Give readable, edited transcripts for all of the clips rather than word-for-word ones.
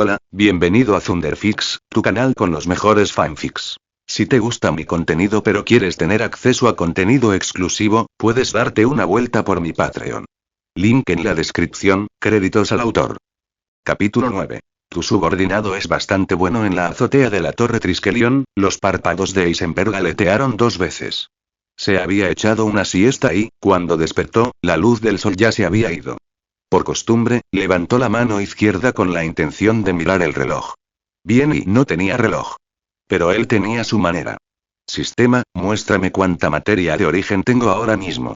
Hola, bienvenido a Thunderfix, tu canal con los mejores fanfics. Si te gusta mi contenido pero quieres tener acceso a contenido exclusivo, puedes darte una vuelta por mi Patreon. Link en la descripción, créditos al autor. Capítulo 9. Tu subordinado es bastante bueno. En la azotea de la Torre Triskelion, los párpados de Heisenberg aletearon 2 veces. Se había echado una siesta y, cuando despertó, la luz del sol ya se había ido. Por costumbre, levantó la mano izquierda con la intención de mirar el reloj. Bien, y no tenía reloj. Pero él tenía su manera. Sistema, muéstrame cuánta materia de origen tengo ahora mismo.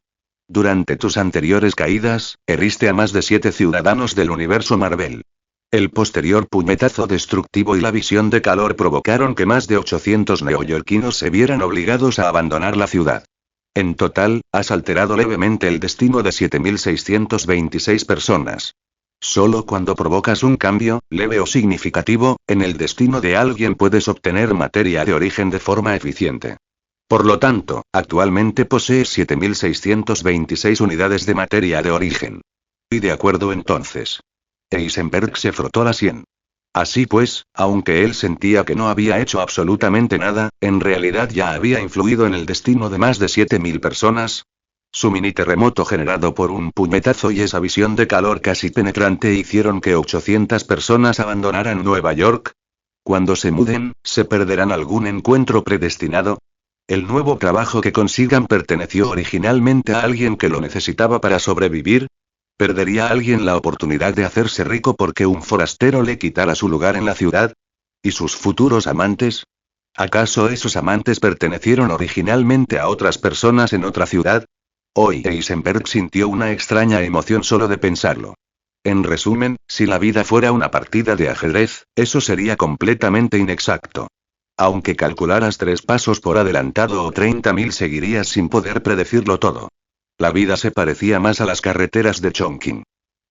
Durante tus anteriores caídas, heriste a más de 7 ciudadanos del universo Marvel. El posterior puñetazo destructivo y la visión de calor provocaron que más de 800 neoyorquinos se vieran obligados a abandonar la ciudad. En total, has alterado levemente el destino de 7.626 personas. Solo cuando provocas un cambio, leve o significativo, en el destino de alguien puedes obtener materia de origen de forma eficiente. Por lo tanto, actualmente posees 7.626 unidades de materia de origen. Y de acuerdo entonces. Heisenberg se frotó la sien. Así pues, aunque él sentía que no había hecho absolutamente nada, en realidad ya había influido en el destino de más de 7.000 personas. Su mini terremoto generado por un puñetazo y esa visión de calor casi penetrante hicieron que 800 personas abandonaran Nueva York. Cuando se muden, ¿se perderán algún encuentro predestinado? ¿El nuevo trabajo que consigan perteneció originalmente a alguien que lo necesitaba para sobrevivir? ¿Perdería alguien la oportunidad de hacerse rico porque un forastero le quitara su lugar en la ciudad? ¿Y sus futuros amantes? ¿Acaso esos amantes pertenecieron originalmente a otras personas en otra ciudad? Hoy Heisenberg sintió una extraña emoción solo de pensarlo. En resumen, si la vida fuera una partida de ajedrez, eso sería completamente inexacto. Aunque calcularas 3 pasos por adelantado o 30.000, seguirías sin poder predecirlo todo. La vida se parecía más a las carreteras de Chongqing.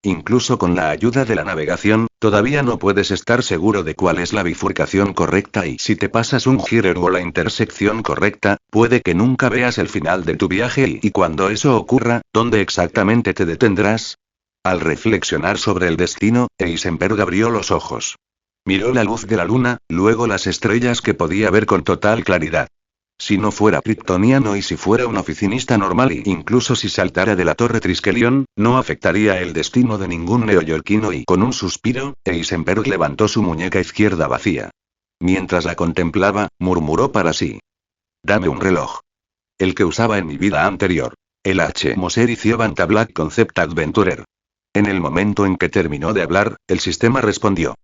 Incluso con la ayuda de la navegación, todavía no puedes estar seguro de cuál es la bifurcación correcta y si te pasas un giro o la intersección correcta, puede que nunca veas el final de tu viaje y cuando eso ocurra, ¿dónde exactamente te detendrás? Al reflexionar sobre el destino, Heisenberg abrió los ojos. Miró la luz de la luna, luego las estrellas que podía ver con total claridad. Si no fuera kryptoniano y si fuera un oficinista normal e incluso si saltara de la Torre Triskelion, no afectaría el destino de ningún neoyorquino y con un suspiro, Heisenberg levantó su muñeca izquierda vacía. Mientras la contemplaba, murmuró para sí. Dame un reloj. El que usaba en mi vida anterior. El H. Moser y Ciobanta Black Concept Adventurer. En el momento en que terminó de hablar, el sistema respondió.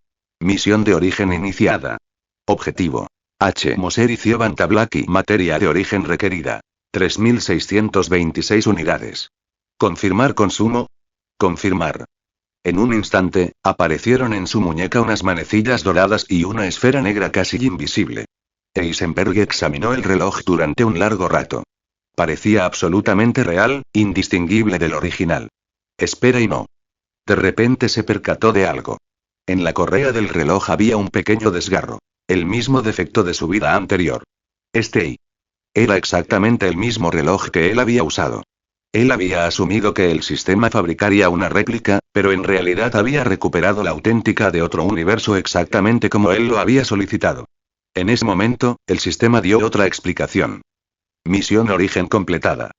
Misión de origen iniciada. Objetivo. H. Moser y Ciobanta Black y materia de origen requerida. 3.626 unidades. Confirmar consumo. Confirmar. En un instante, aparecieron en su muñeca unas manecillas doradas y una esfera negra casi invisible. Heisenberg examinó el reloj durante un largo rato. Parecía absolutamente real, indistinguible del original. Espera y no. De repente se percató de algo. En la correa del reloj había un pequeño desgarro. El mismo defecto de su vida anterior. Era exactamente el mismo reloj que él había usado. Él había asumido que el sistema fabricaría una réplica, pero en realidad había recuperado la auténtica de otro universo exactamente como él lo había solicitado. En ese momento, el sistema dio otra explicación. Misión origen completada.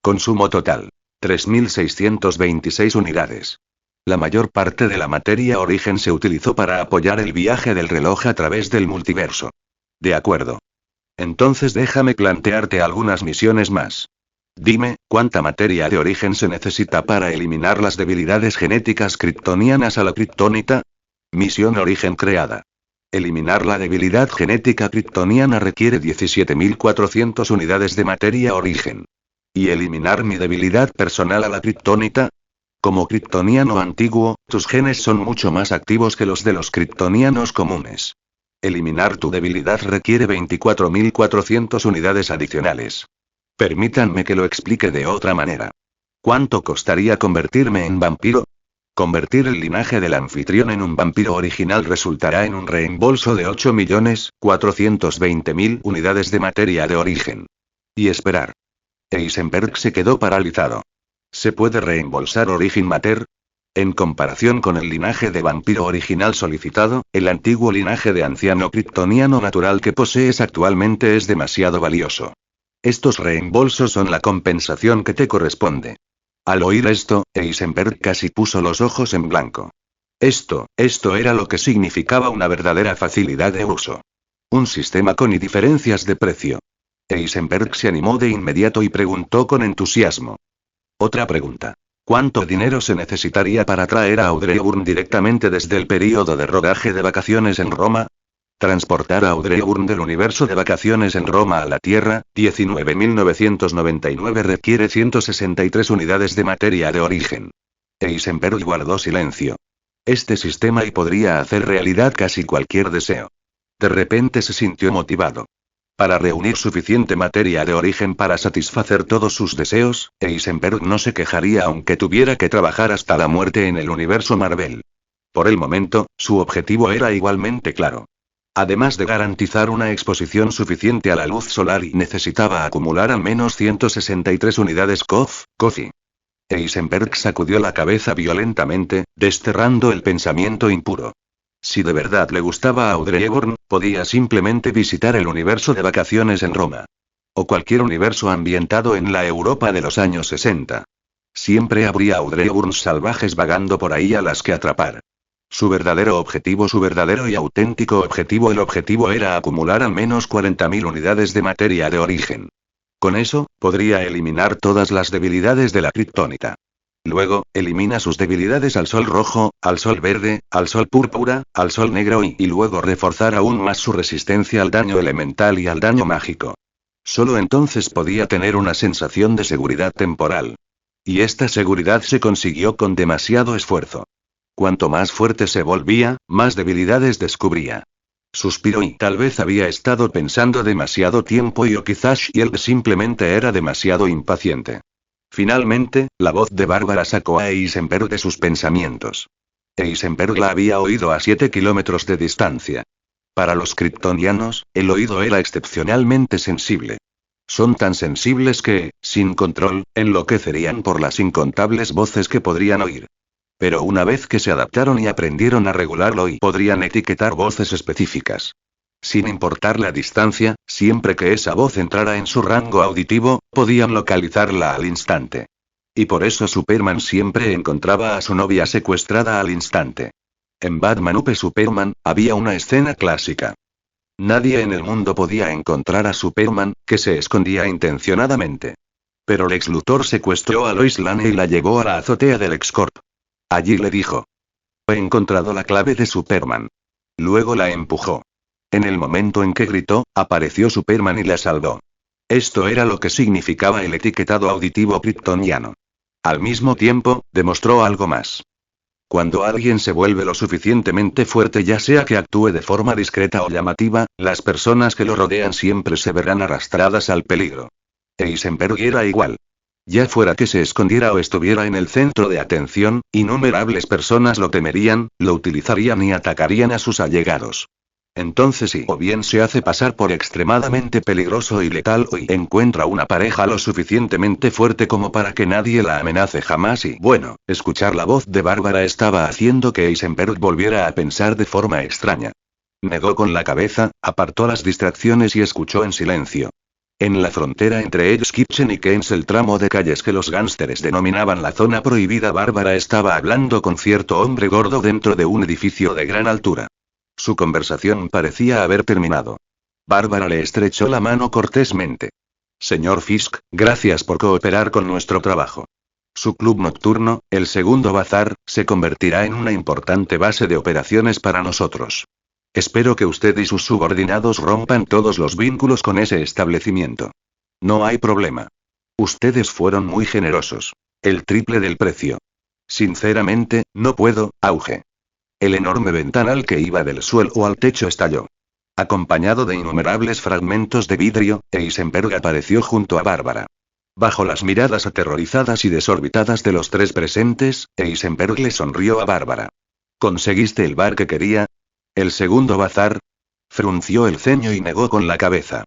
Consumo total. 3.626 unidades. La mayor parte de la materia origen se utilizó para apoyar el viaje del reloj a través del multiverso. De acuerdo. Entonces déjame plantearte algunas misiones más. Dime, ¿cuánta materia de origen se necesita para eliminar las debilidades genéticas kryptonianas a la kriptonita? Misión origen creada. Eliminar la debilidad genética kryptoniana requiere 17.400 unidades de materia origen. ¿Y eliminar mi debilidad personal a la kriptonita? Como kryptoniano antiguo, tus genes son mucho más activos que los de los kryptonianos comunes. Eliminar tu debilidad requiere 24.400 unidades adicionales. Permítanme que lo explique de otra manera. ¿Cuánto costaría convertirme en vampiro? Convertir el linaje del anfitrión en un vampiro original resultará en un reembolso de 8.420.000 unidades de materia de origen. Y esperar. Heisenberg se quedó paralizado. ¿Se puede reembolsar Origin Matter? En comparación con el linaje de vampiro original solicitado, el antiguo linaje de anciano kryptoniano natural que posees actualmente es demasiado valioso. Estos reembolsos son la compensación que te corresponde. Al oír esto, Eisenberg casi puso los ojos en blanco. Esto era lo que significaba una verdadera facilidad de uso. Un sistema con diferencias de precio. Eisenberg se animó de inmediato y preguntó con entusiasmo. Otra pregunta. ¿Cuánto dinero se necesitaría para traer a Audrey Hepburn directamente desde el período de rodaje de vacaciones en Roma? Transportar a Audrey Hepburn del universo de vacaciones en Roma a la Tierra, 19.999 requiere 163 unidades de materia de origen. Eisenberg guardó silencio. Este sistema y podría hacer realidad casi cualquier deseo. De repente se sintió motivado. Para reunir suficiente materia de origen para satisfacer todos sus deseos, Eisenberg no se quejaría aunque tuviera que trabajar hasta la muerte en el universo Marvel. Por el momento, su objetivo era igualmente claro. Además de garantizar una exposición suficiente a la luz solar y necesitaba acumular al menos 163 unidades Coffee. Eisenberg sacudió la cabeza violentamente, desterrando el pensamiento impuro. Si de verdad le gustaba a Audrey Hepburn, podía simplemente visitar el universo de vacaciones en Roma. O cualquier universo ambientado en la Europa de los años 60. Siempre habría Audrey Hepburn salvajes vagando por ahí a las que atrapar. Su verdadero y auténtico objetivo, el objetivo era acumular al menos 40.000 unidades de materia de origen. Con eso, podría eliminar todas las debilidades de la kriptonita. Luego, elimina sus debilidades al sol rojo, al sol verde, al sol púrpura, al sol negro y luego reforzar aún más su resistencia al daño elemental y al daño mágico. Solo entonces podía tener una sensación de seguridad temporal. Y esta seguridad se consiguió con demasiado esfuerzo. Cuanto más fuerte se volvía, más debilidades descubría. Suspiró y tal vez había estado pensando demasiado tiempo o quizás él simplemente era demasiado impaciente. Finalmente, la voz de Bárbara sacó a Eisenberg de sus pensamientos. Eisenberg la había oído a 7 kilómetros de distancia. Para los kryptonianos, el oído era excepcionalmente sensible. Son tan sensibles que, sin control, enloquecerían por las incontables voces que podrían oír. Pero una vez que se adaptaron y aprendieron a regularlo y podrían etiquetar voces específicas. Sin importar la distancia, siempre que esa voz entrara en su rango auditivo, podían localizarla al instante. Y por eso Superman siempre encontraba a su novia secuestrada al instante. En Batman v Superman, había una escena clásica. Nadie en el mundo podía encontrar a Superman, que se escondía intencionadamente. Pero Lex Luthor secuestró a Lois Lane y la llevó a la azotea del X-Corp. Allí le dijo: he encontrado la clave de Superman. Luego la empujó. En el momento en que gritó, apareció Superman y la salvó. Esto era lo que significaba el etiquetado auditivo kryptoniano. Al mismo tiempo, demostró algo más. Cuando alguien se vuelve lo suficientemente fuerte, ya sea que actúe de forma discreta o llamativa, las personas que lo rodean siempre se verán arrastradas al peligro. Eisenberg era igual. Ya fuera que se escondiera o estuviera en el centro de atención, innumerables personas lo temerían, lo utilizarían y atacarían a sus allegados. Entonces o bien se hace pasar por extremadamente peligroso y letal o encuentra una pareja lo suficientemente fuerte como para que nadie la amenace jamás y bueno, escuchar la voz de Bárbara estaba haciendo que Eisenberg volviera a pensar de forma extraña. Negó con la cabeza, apartó las distracciones y escuchó en silencio. En la frontera entre Hell's Kitchen y Keynes, el tramo de calles que los gánsteres denominaban la zona prohibida, Bárbara estaba hablando con cierto hombre gordo dentro de un edificio de gran altura. Su conversación parecía haber terminado. Bárbara le estrechó la mano cortésmente. Señor Fisk, gracias por cooperar con nuestro trabajo. Su club nocturno, el segundo bazar, se convertirá en una importante base de operaciones para nosotros. Espero que usted y sus subordinados rompan todos los vínculos con ese establecimiento. No hay problema. Ustedes fueron muy generosos. El triple del precio. Sinceramente, no puedo, auge. El enorme ventanal que iba del suelo al techo estalló. Acompañado de innumerables fragmentos de vidrio, Eisenberg apareció junto a Bárbara. Bajo las miradas aterrorizadas y desorbitadas de los tres presentes, Eisenberg le sonrió a Bárbara. ¿Conseguiste el bar que quería? ¿El segundo bazar? Frunció el ceño y negó con la cabeza.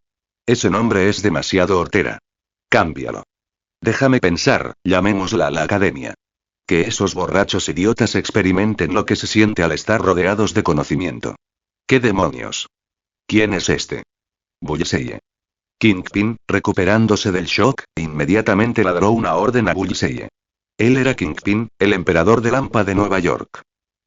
Ese nombre es demasiado hortera. Cámbialo. Déjame pensar, llamémosla la academia. Que esos borrachos idiotas experimenten lo que se siente al estar rodeados de conocimiento. ¿Qué demonios? ¿Quién es este? Bullseye. Kingpin, recuperándose del shock, inmediatamente ladró una orden a Bullseye. Él era Kingpin, el emperador de Lampa de Nueva York.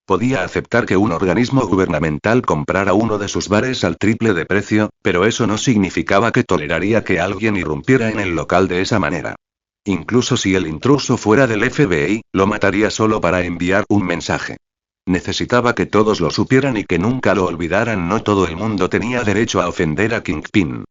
Podía aceptar que un organismo gubernamental comprara uno de sus bares al triple de precio, pero eso no significaba que toleraría que alguien irrumpiera en el local de esa manera. Incluso si el intruso fuera del FBI, lo mataría solo para enviar un mensaje. Necesitaba que todos lo supieran y que nunca lo olvidaran. No todo el mundo tenía derecho a ofender a Kingpin.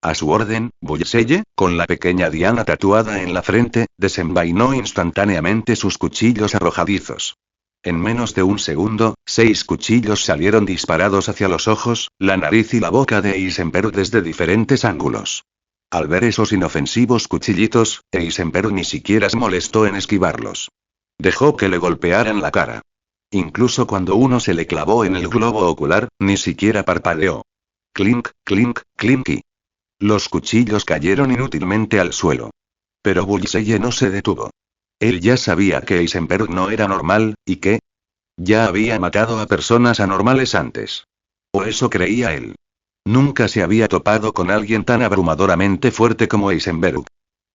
A su orden, Bullseye, con la pequeña Diana tatuada en la frente, desenvainó instantáneamente sus cuchillos arrojadizos. En menos de un segundo, 6 cuchillos salieron disparados hacia los ojos, la nariz y la boca de Eisenberg desde diferentes ángulos. Al ver esos inofensivos cuchillitos, Eisenberg ni siquiera se molestó en esquivarlos. Dejó que le golpearan la cara. Incluso cuando uno se le clavó en el globo ocular, ni siquiera parpadeó. Clink, clink, clinky. Los cuchillos cayeron inútilmente al suelo. Pero Bullseye no se detuvo. Él ya sabía que Eisenberg no era normal, y que ya había matado a personas anormales antes. O eso creía él. Nunca se había topado con alguien tan abrumadoramente fuerte como Eisenberg.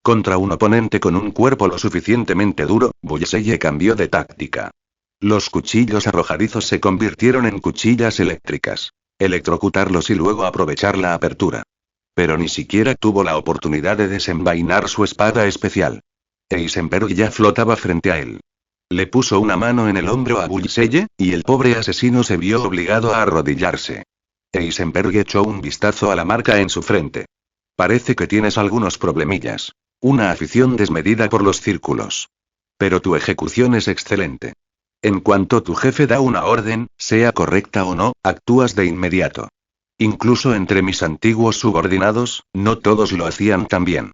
Contra un oponente con un cuerpo lo suficientemente duro, Bullseye cambió de táctica. Los cuchillos arrojadizos se convirtieron en cuchillas eléctricas. Electrocutarlos y luego aprovechar la apertura. Pero ni siquiera tuvo la oportunidad de desenvainar su espada especial. Eisenberg ya flotaba frente a él. Le puso una mano en el hombro a Bullseye, y el pobre asesino se vio obligado a arrodillarse. Eisenberg echó un vistazo a la marca en su frente. Parece que tienes algunos problemillas. Una afición desmedida por los círculos. Pero tu ejecución es excelente. En cuanto tu jefe da una orden, sea correcta o no, actúas de inmediato. Incluso entre mis antiguos subordinados, no todos lo hacían tan bien.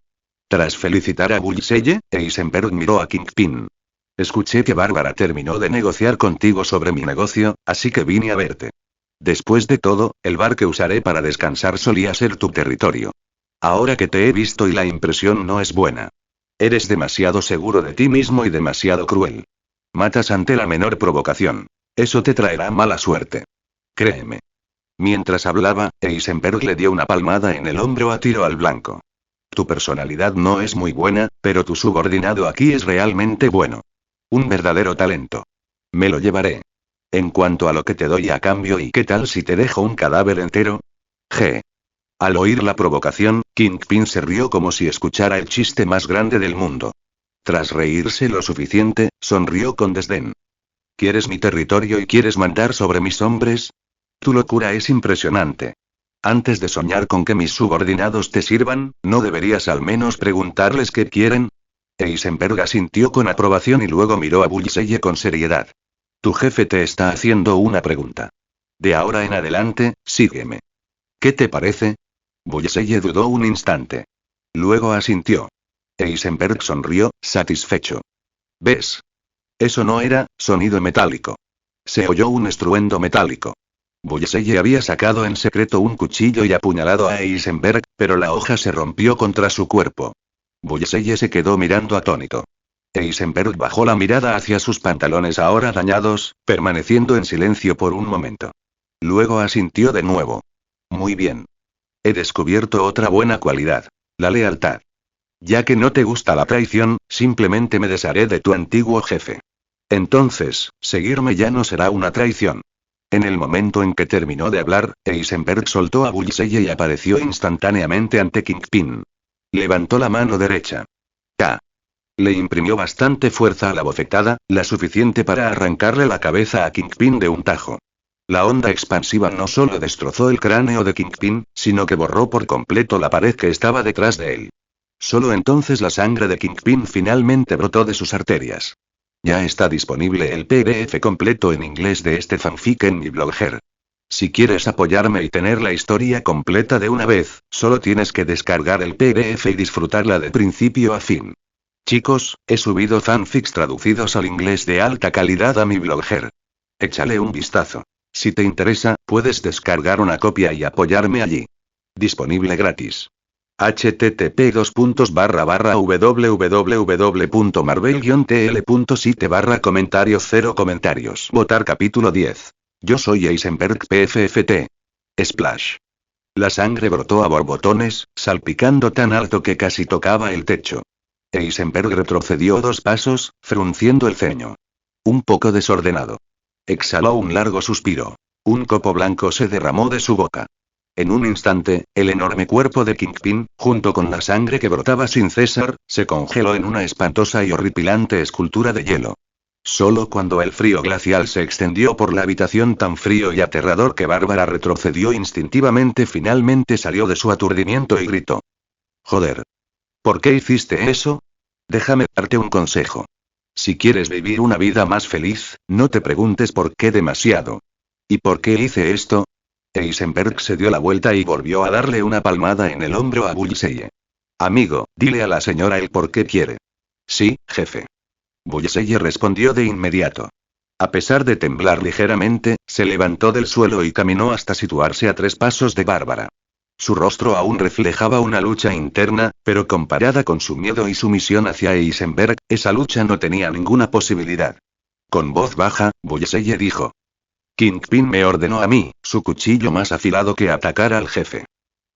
Tras felicitar a Bullseye, Eisenberg miró a Kingpin. Escuché que Bárbara terminó de negociar contigo sobre mi negocio, así que vine a verte. Después de todo, el bar que usaré para descansar solía ser tu territorio. Ahora que te he visto y la impresión no es buena. Eres demasiado seguro de ti mismo y demasiado cruel. Matas ante la menor provocación. Eso te traerá mala suerte. Créeme. Mientras hablaba, Eisenberg le dio una palmada en el hombro a tiro al blanco. Tu personalidad no es muy buena, pero tu subordinado aquí es realmente bueno. Un verdadero talento. Me lo llevaré. En cuanto a lo que te doy a cambio, ¿y qué tal si te dejo un cadáver entero? G. Al oír la provocación, Kingpin se rió como si escuchara el chiste más grande del mundo. Tras reírse lo suficiente, sonrió con desdén. ¿Quieres mi territorio y quieres mandar sobre mis hombres? Tu locura es impresionante. Antes de soñar con que mis subordinados te sirvan, ¿no deberías al menos preguntarles qué quieren? Eisenberg asintió con aprobación y luego miró a Bullseye con seriedad. Tu jefe te está haciendo una pregunta. De ahora en adelante, sígueme. ¿Qué te parece? Bullseye dudó un instante. Luego asintió. Eisenberg sonrió, satisfecho. ¿Ves? Eso no era sonido metálico. Se oyó un estruendo metálico. Bullseye había sacado en secreto un cuchillo y apuñalado a Eisenberg, pero la hoja se rompió contra su cuerpo. Bullseye se quedó mirando atónito. Eisenberg bajó la mirada hacia sus pantalones ahora dañados, permaneciendo en silencio por un momento. Luego asintió de nuevo. Muy bien. He descubierto otra buena cualidad. La lealtad. Ya que no te gusta la traición, simplemente me desharé de tu antiguo jefe. Entonces, seguirme ya no será una traición. En el momento en que terminó de hablar, Eisenberg soltó a Bullseye y apareció instantáneamente ante Kingpin. Levantó la mano derecha. K. Le imprimió bastante fuerza a la bofetada, la suficiente para arrancarle la cabeza a Kingpin de un tajo. La onda expansiva no solo destrozó el cráneo de Kingpin, sino que borró por completo la pared que estaba detrás de él. Solo entonces la sangre de Kingpin finalmente brotó de sus arterias. Ya está disponible el PDF completo en inglés de este fanfic en mi blogger. Si quieres apoyarme y tener la historia completa de una vez, solo tienes que descargar el PDF y disfrutarla de principio a fin. Chicos, he subido fanfics traducidos al inglés de alta calidad a mi blogger. Échale un vistazo. Si te interesa, puedes descargar una copia y apoyarme allí. Disponible gratis. http://www.marvel-tl.site/comentario 0 comentarios. Votar capítulo 10. Yo soy Eisenberg PFFT. Splash. La sangre brotó a borbotones, salpicando tan alto que casi tocaba el techo. Eisenberg retrocedió 2 pasos, frunciendo el ceño. Un poco desordenado. Exhaló un largo suspiro. Un copo blanco se derramó de su boca. En un instante, el enorme cuerpo de Kingpin, junto con la sangre que brotaba sin cesar, se congeló en una espantosa y horripilante escultura de hielo. Solo cuando el frío glacial se extendió por la habitación tan frío y aterrador que Bárbara retrocedió instintivamente, finalmente salió de su aturdimiento y gritó. Joder. ¿Por qué hiciste eso? Déjame darte un consejo. Si quieres vivir una vida más feliz, no te preguntes por qué demasiado. ¿Y por qué hice esto? Eisenberg se dio la vuelta y volvió a darle una palmada en el hombro a Bullseye. Amigo, dile a la señora el por qué quiere. Sí, jefe. Bullseye respondió de inmediato. A pesar de temblar ligeramente, se levantó del suelo y caminó hasta situarse a 3 pasos de Bárbara. Su rostro aún reflejaba una lucha interna, pero comparada con su miedo y sumisión hacia Eisenberg, esa lucha no tenía ninguna posibilidad. Con voz baja, Bullseye dijo. Kingpin me ordenó a mí, su cuchillo más afilado, que atacara al jefe.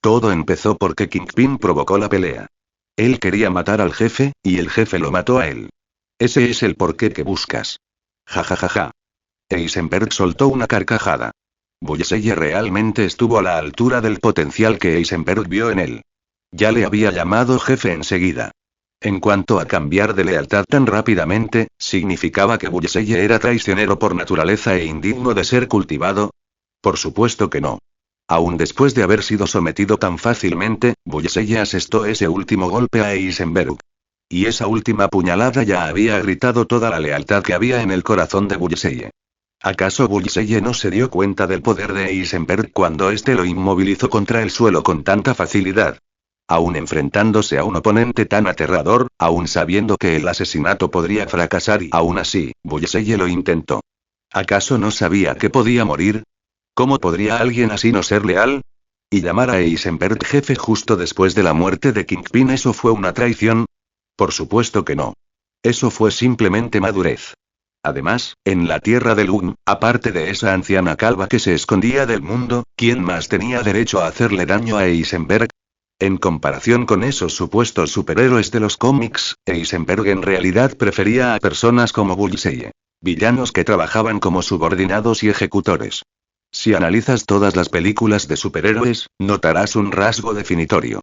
Todo empezó porque Kingpin provocó la pelea. Él quería matar al jefe, y el jefe lo mató a él. Ese es el porqué que buscas. Ja ja ja ja. Eisenberg soltó una carcajada. Bullseye realmente estuvo a la altura del potencial que Eisenberg vio en él. Ya le había llamado jefe enseguida. En cuanto a cambiar de lealtad tan rápidamente, ¿significaba que Bullseye era traicionero por naturaleza e indigno de ser cultivado? Por supuesto que no. Aún después de haber sido sometido tan fácilmente, Bullseye asestó ese último golpe a Eisenberg. Y esa última puñalada ya había gritado toda la lealtad que había en el corazón de Bullseye. ¿Acaso Bullseye no se dio cuenta del poder de Eisenberg cuando éste lo inmovilizó contra el suelo con tanta facilidad? Aún enfrentándose a un oponente tan aterrador, aún sabiendo que el asesinato podría fracasar y aún así, Bullseye lo intentó. ¿Acaso no sabía que podía morir? ¿Cómo podría alguien así no ser leal? ¿Y llamar a Eisenberg jefe justo después de la muerte de Kingpin, eso fue una traición? Por supuesto que no. Eso fue simplemente madurez. Además, en la tierra de Lugn, aparte de esa anciana calva que se escondía del mundo, ¿quién más tenía derecho a hacerle daño a Eisenberg? En comparación con esos supuestos superhéroes de los cómics, Eisenberg en realidad prefería a personas como Bullseye. Villanos que trabajaban como subordinados y ejecutores. Si analizas todas las películas de superhéroes, notarás un rasgo definitorio.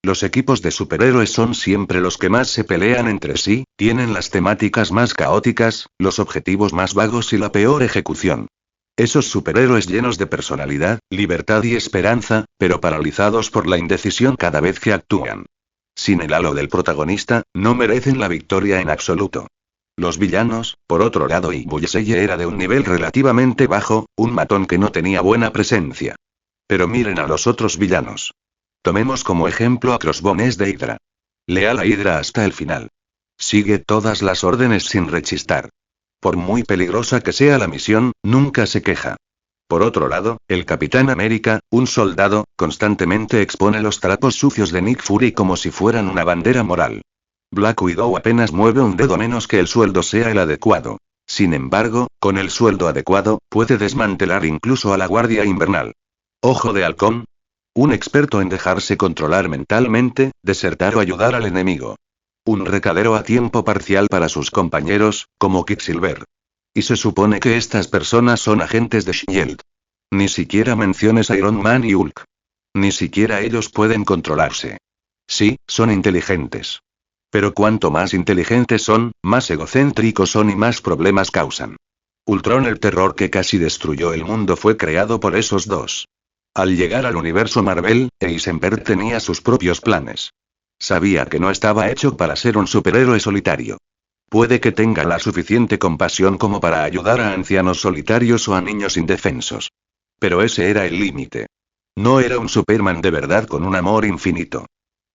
Los equipos de superhéroes son siempre los que más se pelean entre sí, tienen las temáticas más caóticas, los objetivos más vagos y la peor ejecución. Esos superhéroes llenos de personalidad, libertad y esperanza, pero paralizados por la indecisión cada vez que actúan. Sin el halo del protagonista, no merecen la victoria en absoluto. Los villanos, por otro lado, y Bullseye era de un nivel relativamente bajo, un matón que no tenía buena presencia. Pero miren a los otros villanos. Tomemos como ejemplo a Crossbones de Hydra. Leal a Hydra hasta el final. Sigue todas las órdenes sin rechistar. Por muy peligrosa que sea la misión, nunca se queja. Por otro lado, el Capitán América, un soldado, constantemente expone los trapos sucios de Nick Fury como si fueran una bandera moral. Black Widow apenas mueve un dedo menos que el sueldo sea el adecuado. Sin embargo, con el sueldo adecuado, puede desmantelar incluso a la Guardia Invernal. Ojo de Halcón. Un experto en dejarse controlar mentalmente, desertar o ayudar al enemigo. Un recadero a tiempo parcial para sus compañeros, como Quicksilver. Y se supone que estas personas son agentes de S.H.I.E.L.D. Ni siquiera menciones a Iron Man y Hulk. Ni siquiera ellos pueden controlarse. Sí, son inteligentes. Pero cuanto más inteligentes son, más egocéntricos son y más problemas causan. Ultron, el terror que casi destruyó el mundo, fue creado por esos dos. Al llegar al universo Marvel, Eisenberg tenía sus propios planes. Sabía que no estaba hecho para ser un superhéroe solitario. Puede que tenga la suficiente compasión como para ayudar a ancianos solitarios o a niños indefensos. Pero ese era el límite. No era un Superman de verdad con un amor infinito.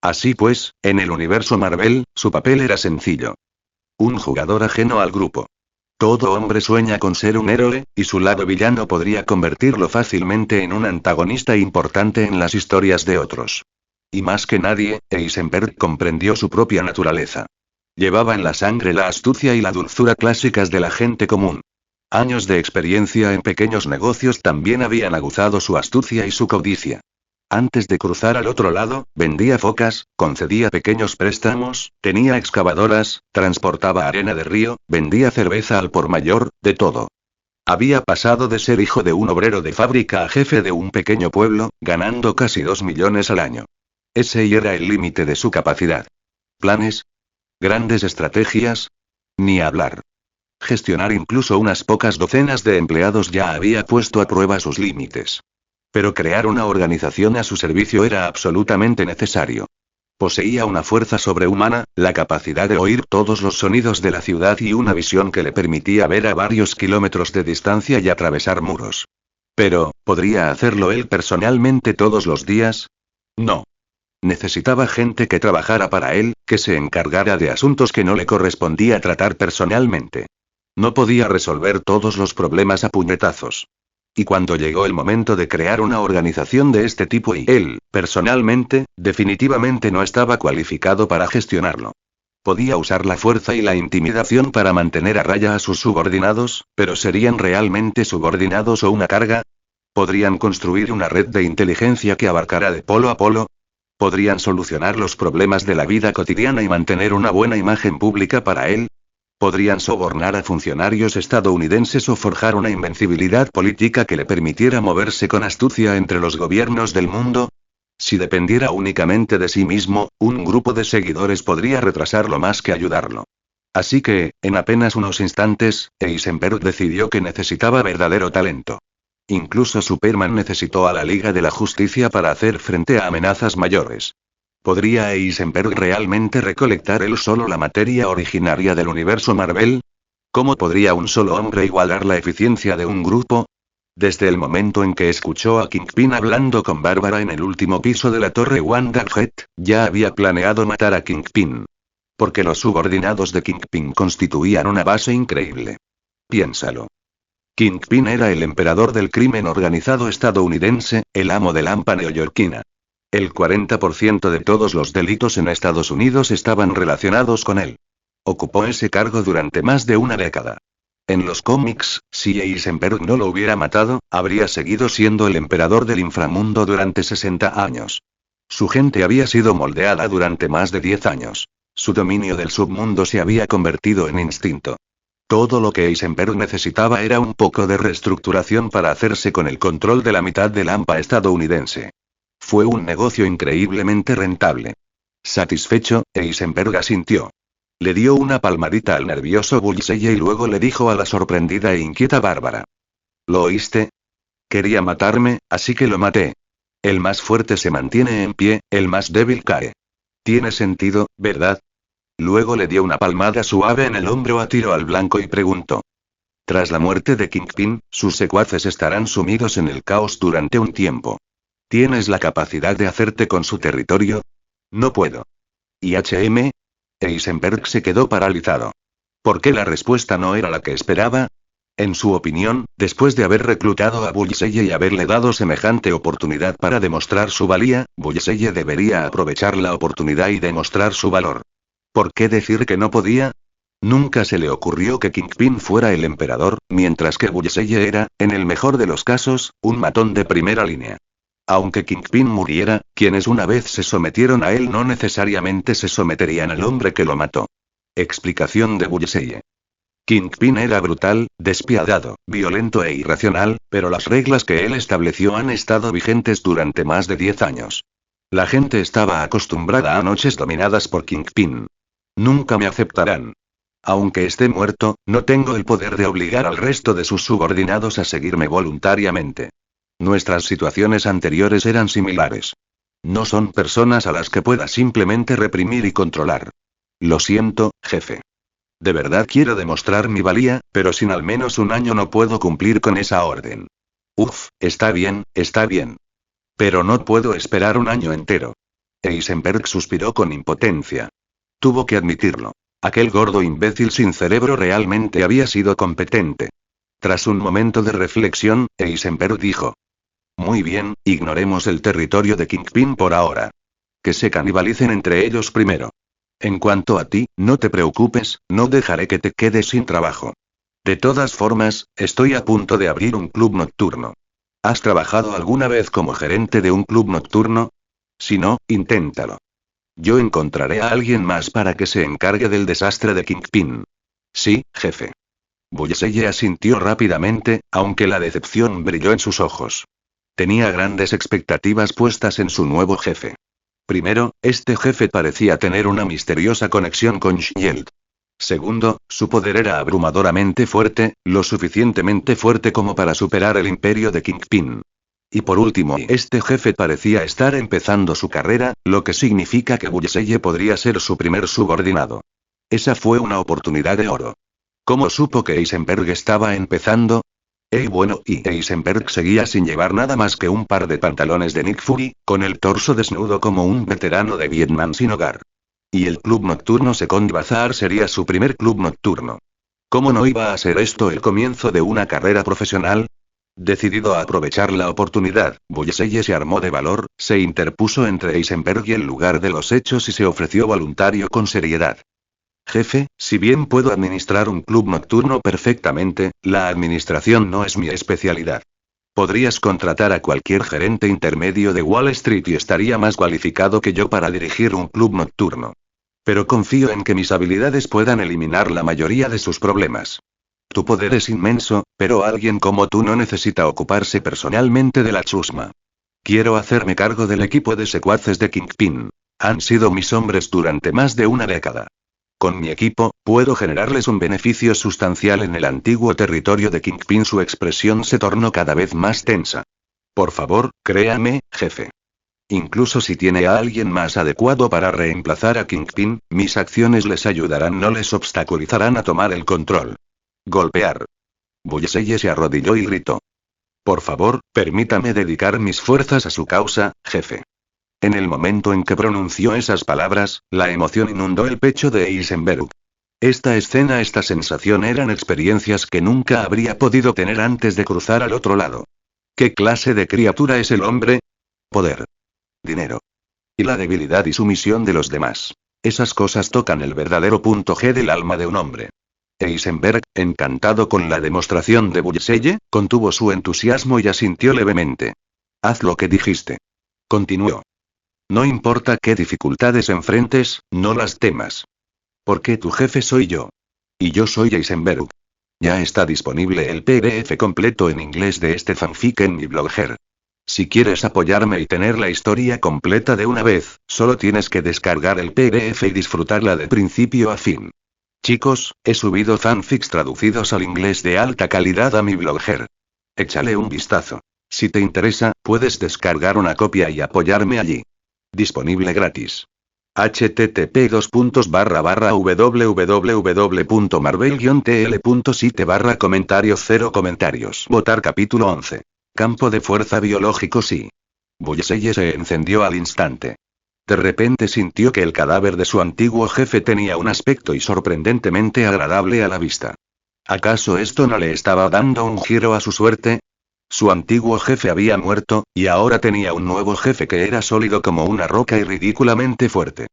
Así pues, en el universo Marvel, su papel era sencillo. Un jugador ajeno al grupo. Todo hombre sueña con ser un héroe, y su lado villano podría convertirlo fácilmente en un antagonista importante en las historias de otros. Y más que nadie, Eisenberg comprendió su propia naturaleza. Llevaba en la sangre la astucia y la dulzura clásicas de la gente común. Años de experiencia en pequeños negocios también habían aguzado su astucia y su codicia. Antes de cruzar al otro lado, vendía focas, concedía pequeños préstamos, tenía excavadoras, transportaba arena de río, vendía cerveza al por mayor, de todo. Había pasado de ser hijo de un obrero de fábrica a jefe de un pequeño pueblo, ganando casi 2 millones al año. Ese era el límite de su capacidad. ¿Planes? ¿Grandes estrategias? Ni hablar. Gestionar incluso unas pocas docenas de empleados ya había puesto a prueba sus límites. Pero crear una organización a su servicio era absolutamente necesario. Poseía una fuerza sobrehumana, la capacidad de oír todos los sonidos de la ciudad y una visión que le permitía ver a varios kilómetros de distancia y atravesar muros. Pero, ¿podría hacerlo él personalmente todos los días? No. Necesitaba gente que trabajara para él, que se encargara de asuntos que no le correspondía tratar personalmente. No podía resolver todos los problemas a puñetazos. Y cuando llegó el momento de crear una organización de este tipo y él, personalmente, definitivamente no estaba cualificado para gestionarlo. Podía usar la fuerza y la intimidación para mantener a raya a sus subordinados, pero ¿serían realmente subordinados o una carga? ¿Podrían construir una red de inteligencia que abarcara de polo a polo? ¿Podrían solucionar los problemas de la vida cotidiana y mantener una buena imagen pública para él? ¿Podrían sobornar a funcionarios estadounidenses o forjar una invencibilidad política que le permitiera moverse con astucia entre los gobiernos del mundo? Si dependiera únicamente de sí mismo, un grupo de seguidores podría retrasarlo más que ayudarlo. Así que, en apenas unos instantes, Eisenberg decidió que necesitaba verdadero talento. Incluso Superman necesitó a la Liga de la Justicia para hacer frente a amenazas mayores. ¿Podría Eisenberg realmente recolectar él solo la materia originaria del universo Marvel? ¿Cómo podría un solo hombre igualar la eficiencia de un grupo? Desde el momento en que escuchó a Kingpin hablando con Bárbara en el último piso de la torre Wonderjet, ya había planeado matar a Kingpin. Porque los subordinados de Kingpin constituían una base increíble. Piénsalo. Kingpin era el emperador del crimen organizado estadounidense, el amo de Lampa neoyorquina. El 40% de todos los delitos en Estados Unidos estaban relacionados con él. Ocupó ese cargo durante más de una década. En los cómics, si Eisenberg no lo hubiera matado, habría seguido siendo el emperador del inframundo durante 60 años. Su gente había sido moldeada durante más de 10 años. Su dominio del submundo se había convertido en instinto. Todo lo que Eisenberg necesitaba era un poco de reestructuración para hacerse con el control de la mitad del AMPA estadounidense. Fue un negocio increíblemente rentable. Satisfecho, Eisenberg asintió. Le dio una palmadita al nervioso Bullseye y luego le dijo a la sorprendida e inquieta Bárbara. ¿Lo oíste? Quería matarme, así que lo maté. El más fuerte se mantiene en pie, el más débil cae. Tiene sentido, ¿verdad? Luego le dio una palmada suave en el hombro a tiro al blanco y preguntó. Tras la muerte de Kingpin, sus secuaces estarán sumidos en el caos durante un tiempo. ¿Tienes la capacidad de hacerte con su territorio? No puedo. ¿Y HM? Eisenberg se quedó paralizado. ¿Por qué la respuesta no era la que esperaba? En su opinión, después de haber reclutado a Bullseye y haberle dado semejante oportunidad para demostrar su valía, Bullseye debería aprovechar la oportunidad y demostrar su valor. ¿Por qué decir que no podía? Nunca se le ocurrió que Kingpin fuera el emperador, mientras que Bullseye era, en el mejor de los casos, un matón de primera línea. Aunque Kingpin muriera, quienes una vez se sometieron a él no necesariamente se someterían al hombre que lo mató. Explicación de Bullseye. Kingpin era brutal, despiadado, violento e irracional, pero las reglas que él estableció han estado vigentes durante más de 10 años. La gente estaba acostumbrada a noches dominadas por Kingpin. Nunca me aceptarán. Aunque esté muerto, no tengo el poder de obligar al resto de sus subordinados a seguirme voluntariamente. Nuestras situaciones anteriores eran similares. No son personas a las que pueda simplemente reprimir y controlar. Lo siento, jefe. De verdad quiero demostrar mi valía, pero sin al menos un año no puedo cumplir con esa orden. Está bien, está bien. Pero no puedo esperar un año entero. Eisenberg suspiró con impotencia. Tuvo que admitirlo. Aquel gordo imbécil sin cerebro realmente había sido competente. Tras un momento de reflexión, Eisenberg dijo. Muy bien, ignoremos el territorio de Kingpin por ahora. Que se canibalicen entre ellos primero. En cuanto a ti, no te preocupes, no dejaré que te quedes sin trabajo. De todas formas, estoy a punto de abrir un club nocturno. ¿Has trabajado alguna vez como gerente de un club nocturno? Si no, inténtalo. Yo encontraré a alguien más para que se encargue del desastre de Kingpin. Sí, jefe. Bullseye asintió rápidamente, aunque la decepción brilló en sus ojos. Tenía grandes expectativas puestas en su nuevo jefe. Primero, este jefe parecía tener una misteriosa conexión con Shield. Segundo, su poder era abrumadoramente fuerte, lo suficientemente fuerte como para superar el imperio de Kingpin. Y por último, este jefe parecía estar empezando su carrera, lo que significa que Bullseye podría ser su primer subordinado. Esa fue una oportunidad de oro. ¿Cómo supo que Eisenberg estaba empezando? Bueno, y Eisenberg seguía sin llevar nada más que un par de pantalones de Nick Fury, con el torso desnudo como un veterano de Vietnam sin hogar. Y el club nocturno Second Bazaar sería su primer club nocturno. ¿Cómo no iba a ser esto el comienzo de una carrera profesional? Decidido a aprovechar la oportunidad, Bullseye se armó de valor, se interpuso entre Eisenberg y el lugar de los hechos y se ofreció voluntario con seriedad. Jefe, si bien puedo administrar un club nocturno perfectamente, la administración no es mi especialidad. Podrías contratar a cualquier gerente intermedio de Wall Street y estaría más cualificado que yo para dirigir un club nocturno. Pero confío en que mis habilidades puedan eliminar la mayoría de sus problemas. Tu poder es inmenso, pero alguien como tú no necesita ocuparse personalmente de la chusma. Quiero hacerme cargo del equipo de secuaces de Kingpin. Han sido mis hombres durante más de una década. Con mi equipo, puedo generarles un beneficio sustancial en el antiguo territorio de Kingpin. Su expresión se tornó cada vez más tensa. Por favor, créame, jefe. Incluso si tiene a alguien más adecuado para reemplazar a Kingpin, mis acciones les ayudarán, no les obstaculizarán a tomar el control. Golpear. Bullseye se arrodilló y gritó. Por favor, permítame dedicar mis fuerzas a su causa, jefe. En el momento en que pronunció esas palabras, la emoción inundó el pecho de Eisenberg. Esta escena, esta sensación eran experiencias que nunca habría podido tener antes de cruzar al otro lado. ¿Qué clase de criatura es el hombre? Poder. Dinero. Y la debilidad y sumisión de los demás. Esas cosas tocan el verdadero punto G del alma de un hombre. Eisenberg, encantado con la demostración de Bullseye, contuvo su entusiasmo y asintió levemente. Haz lo que dijiste. Continuó. No importa qué dificultades enfrentes, no las temas. Porque tu jefe soy yo. Y yo soy Eisenberg. Ya está disponible el PDF completo en inglés de este fanfic en mi blogger. Si quieres apoyarme y tener la historia completa de una vez, solo tienes que descargar el PDF y disfrutarla de principio a fin. Chicos, he subido fanfics traducidos al inglés de alta calidad a mi blogger. Échale un vistazo. Si te interesa, puedes descargar una copia y apoyarme allí. Disponible gratis. http://www.marvel-tl.site/comentarios 0 comentarios. Votar capítulo 11. Campo de fuerza biológico sí. Bullseye se encendió al instante. De repente sintió que el cadáver de su antiguo jefe tenía un aspecto y sorprendentemente agradable a la vista. ¿Acaso esto no le estaba dando un giro a su suerte? Su antiguo jefe había muerto, y ahora tenía un nuevo jefe que era sólido como una roca y ridículamente fuerte.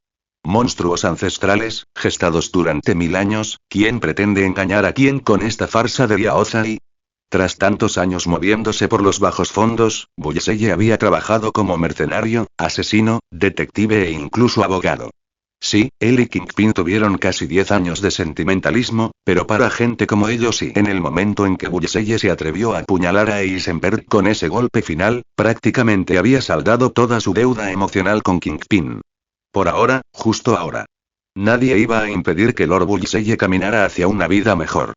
Monstruos ancestrales, gestados durante 1000 años, ¿quién pretende engañar a quién con esta farsa de Yaozai? Tras tantos años moviéndose por los bajos fondos, Bullseye había trabajado como mercenario, asesino, detective e incluso abogado. Sí, él y Kingpin tuvieron casi 10 años de sentimentalismo, pero para gente como ellos sí. En el momento en que Bullseye se atrevió a apuñalar a Eisenberg con ese golpe final, prácticamente había saldado toda su deuda emocional con Kingpin. Por ahora, justo ahora. Nadie iba a impedir que Lord Bullseye caminara hacia una vida mejor.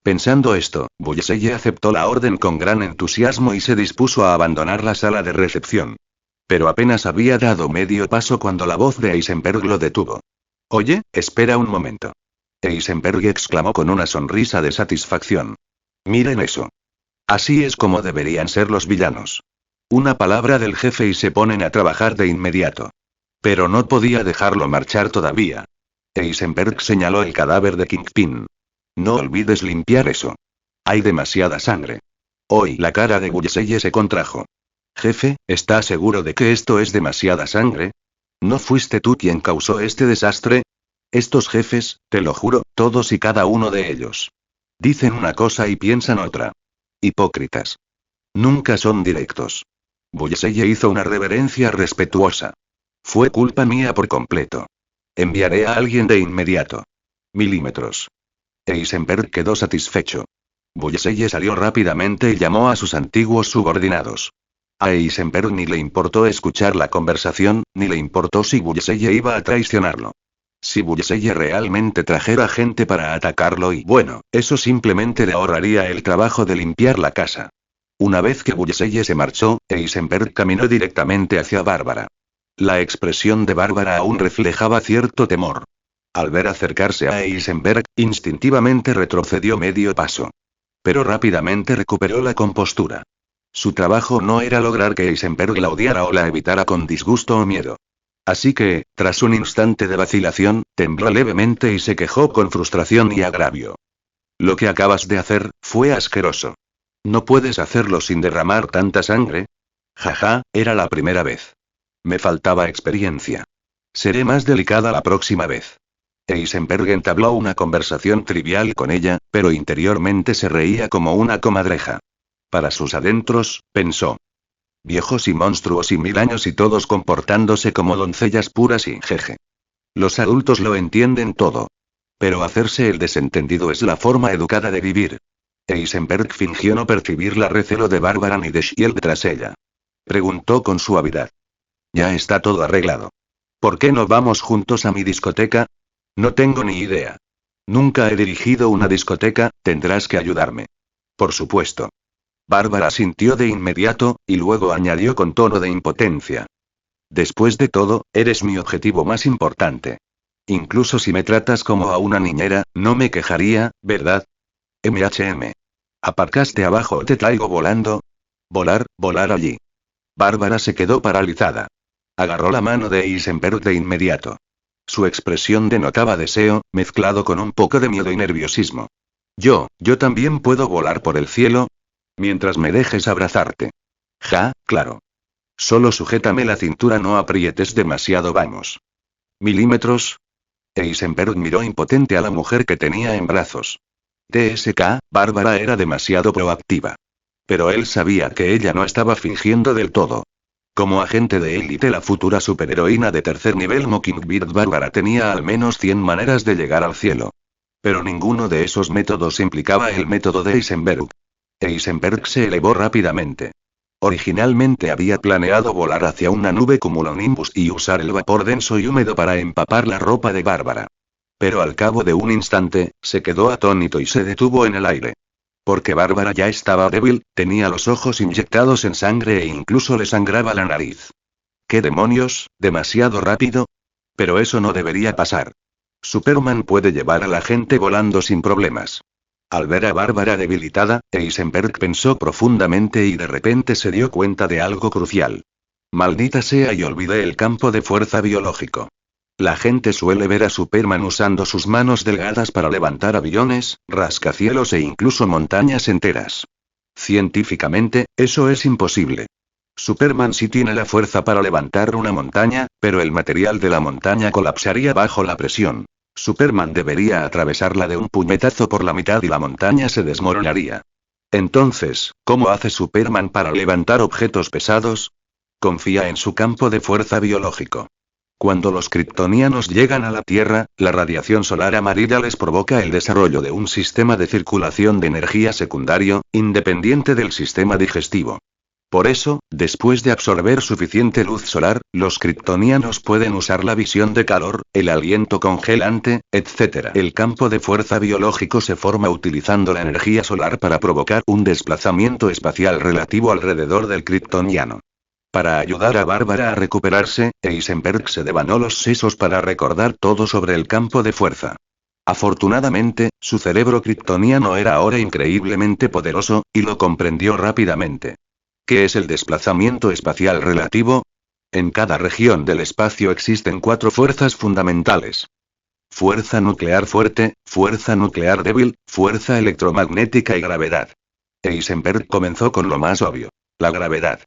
Pensando esto, Bullseye aceptó la orden con gran entusiasmo y se dispuso a abandonar la sala de recepción. Pero apenas había dado medio paso cuando la voz de Eisenberg lo detuvo. Oye, espera un momento. Eisenberg exclamó con una sonrisa de satisfacción. Miren eso. Así es como deberían ser los villanos. Una palabra del jefe y se ponen a trabajar de inmediato. Pero no podía dejarlo marchar todavía. Eisenberg señaló el cadáver de Kingpin. No olvides limpiar eso. Hay demasiada sangre. Hoy la cara de Bullseye se contrajo. Jefe, ¿está seguro de que esto es demasiada sangre? ¿No fuiste tú quien causó este desastre? Estos jefes, te lo juro, todos y cada uno de ellos. Dicen una cosa y piensan otra. Hipócritas. Nunca son directos. Bullseye hizo una reverencia respetuosa. Fue culpa mía por completo. Enviaré a alguien de inmediato. Milímetros. Eisenberg quedó satisfecho. Bullseye salió rápidamente y llamó a sus antiguos subordinados. A Eisenberg ni le importó escuchar la conversación, ni le importó si Bullseye iba a traicionarlo. Si Bullseye realmente trajera gente para atacarlo y bueno, eso simplemente le ahorraría el trabajo de limpiar la casa. Una vez que Bullseye se marchó, Eisenberg caminó directamente hacia Bárbara. La expresión de Bárbara aún reflejaba cierto temor. Al ver acercarse a Eisenberg, instintivamente retrocedió medio paso. Pero rápidamente recuperó la compostura. Su trabajo no era lograr que Eisenberg la odiara o la evitara con disgusto o miedo. Así que, tras un instante de vacilación, tembló levemente y se quejó con frustración y agravio. Lo que acabas de hacer, fue asqueroso. ¿No puedes hacerlo sin derramar tanta sangre? Jaja, era la primera vez. Me faltaba experiencia. Seré más delicada la próxima vez. Eisenberg entabló una conversación trivial con ella, pero interiormente se reía como una comadreja. Para sus adentros, pensó. Viejos y monstruos y 1000 años y todos comportándose como doncellas puras y jeje. Los adultos lo entienden todo. Pero hacerse el desentendido es la forma educada de vivir. Eisenberg fingió no percibir la recelo de Bárbara ni de Shield tras ella. Preguntó con suavidad. Ya está todo arreglado. ¿Por qué no vamos juntos a mi discoteca? No tengo ni idea. Nunca he dirigido una discoteca, tendrás que ayudarme. Por supuesto. Bárbara asintió de inmediato, y luego añadió con tono de impotencia. Después de todo, eres mi objetivo más importante. Incluso si me tratas como a una niñera, no me quejaría, ¿verdad? ¿Aparcaste abajo o te traigo volando? Volar allí. Bárbara se quedó paralizada. Agarró la mano de Eisenberg de inmediato. Su expresión denotaba deseo, mezclado con un poco de miedo y nerviosismo. Yo también puedo volar por el cielo. Mientras me dejes abrazarte. Ja, claro. Solo sujétame la cintura, no aprietes demasiado, vamos. Milímetros. Eisenberg miró impotente a la mujer que tenía en brazos. TSK, Bárbara era demasiado proactiva. Pero él sabía que ella no estaba fingiendo del todo. Como agente de élite, la futura superheroína de tercer nivel Mockingbird Bárbara tenía al menos 100 maneras de llegar al cielo. Pero ninguno de esos métodos implicaba el método de Eisenberg. Eisenberg se elevó rápidamente. Originalmente había planeado volar hacia una nube cumulonimbus y usar el vapor denso y húmedo para empapar la ropa de Bárbara. Pero al cabo de un instante, se quedó atónito y se detuvo en el aire. Porque Bárbara ya estaba débil, tenía los ojos inyectados en sangre e incluso le sangraba la nariz. ¿Qué demonios? ¿Demasiado rápido? Pero eso no debería pasar. Superman puede llevar a la gente volando sin problemas. Al ver a Bárbara debilitada, Eisenberg pensó profundamente y de repente se dio cuenta de algo crucial. Maldita sea, y olvidé el campo de fuerza biológico. La gente suele ver a Superman usando sus manos delgadas para levantar aviones, rascacielos e incluso montañas enteras. Científicamente, eso es imposible. Superman sí tiene la fuerza para levantar una montaña, pero el material de la montaña colapsaría bajo la presión. Superman debería atravesarla de un puñetazo por la mitad y la montaña se desmoronaría. Entonces, ¿cómo hace Superman para levantar objetos pesados? Confía en su campo de fuerza biológico. Cuando los kryptonianos llegan a la Tierra, la radiación solar amarilla les provoca el desarrollo de un sistema de circulación de energía secundario, independiente del sistema digestivo. Por eso, después de absorber suficiente luz solar, los kryptonianos pueden usar la visión de calor, el aliento congelante, etc. El campo de fuerza biológico se forma utilizando la energía solar para provocar un desplazamiento espacial relativo alrededor del kryptoniano. Para ayudar a Bárbara a recuperarse, Eisenberg se devanó los sesos para recordar todo sobre el campo de fuerza. Afortunadamente, su cerebro kryptoniano era ahora increíblemente poderoso, y lo comprendió rápidamente. ¿Qué es el desplazamiento espacial relativo? En cada región del espacio existen 4 fuerzas fundamentales. Fuerza nuclear fuerte, fuerza nuclear débil, fuerza electromagnética y gravedad. Eisenberg comenzó con lo más obvio. La gravedad.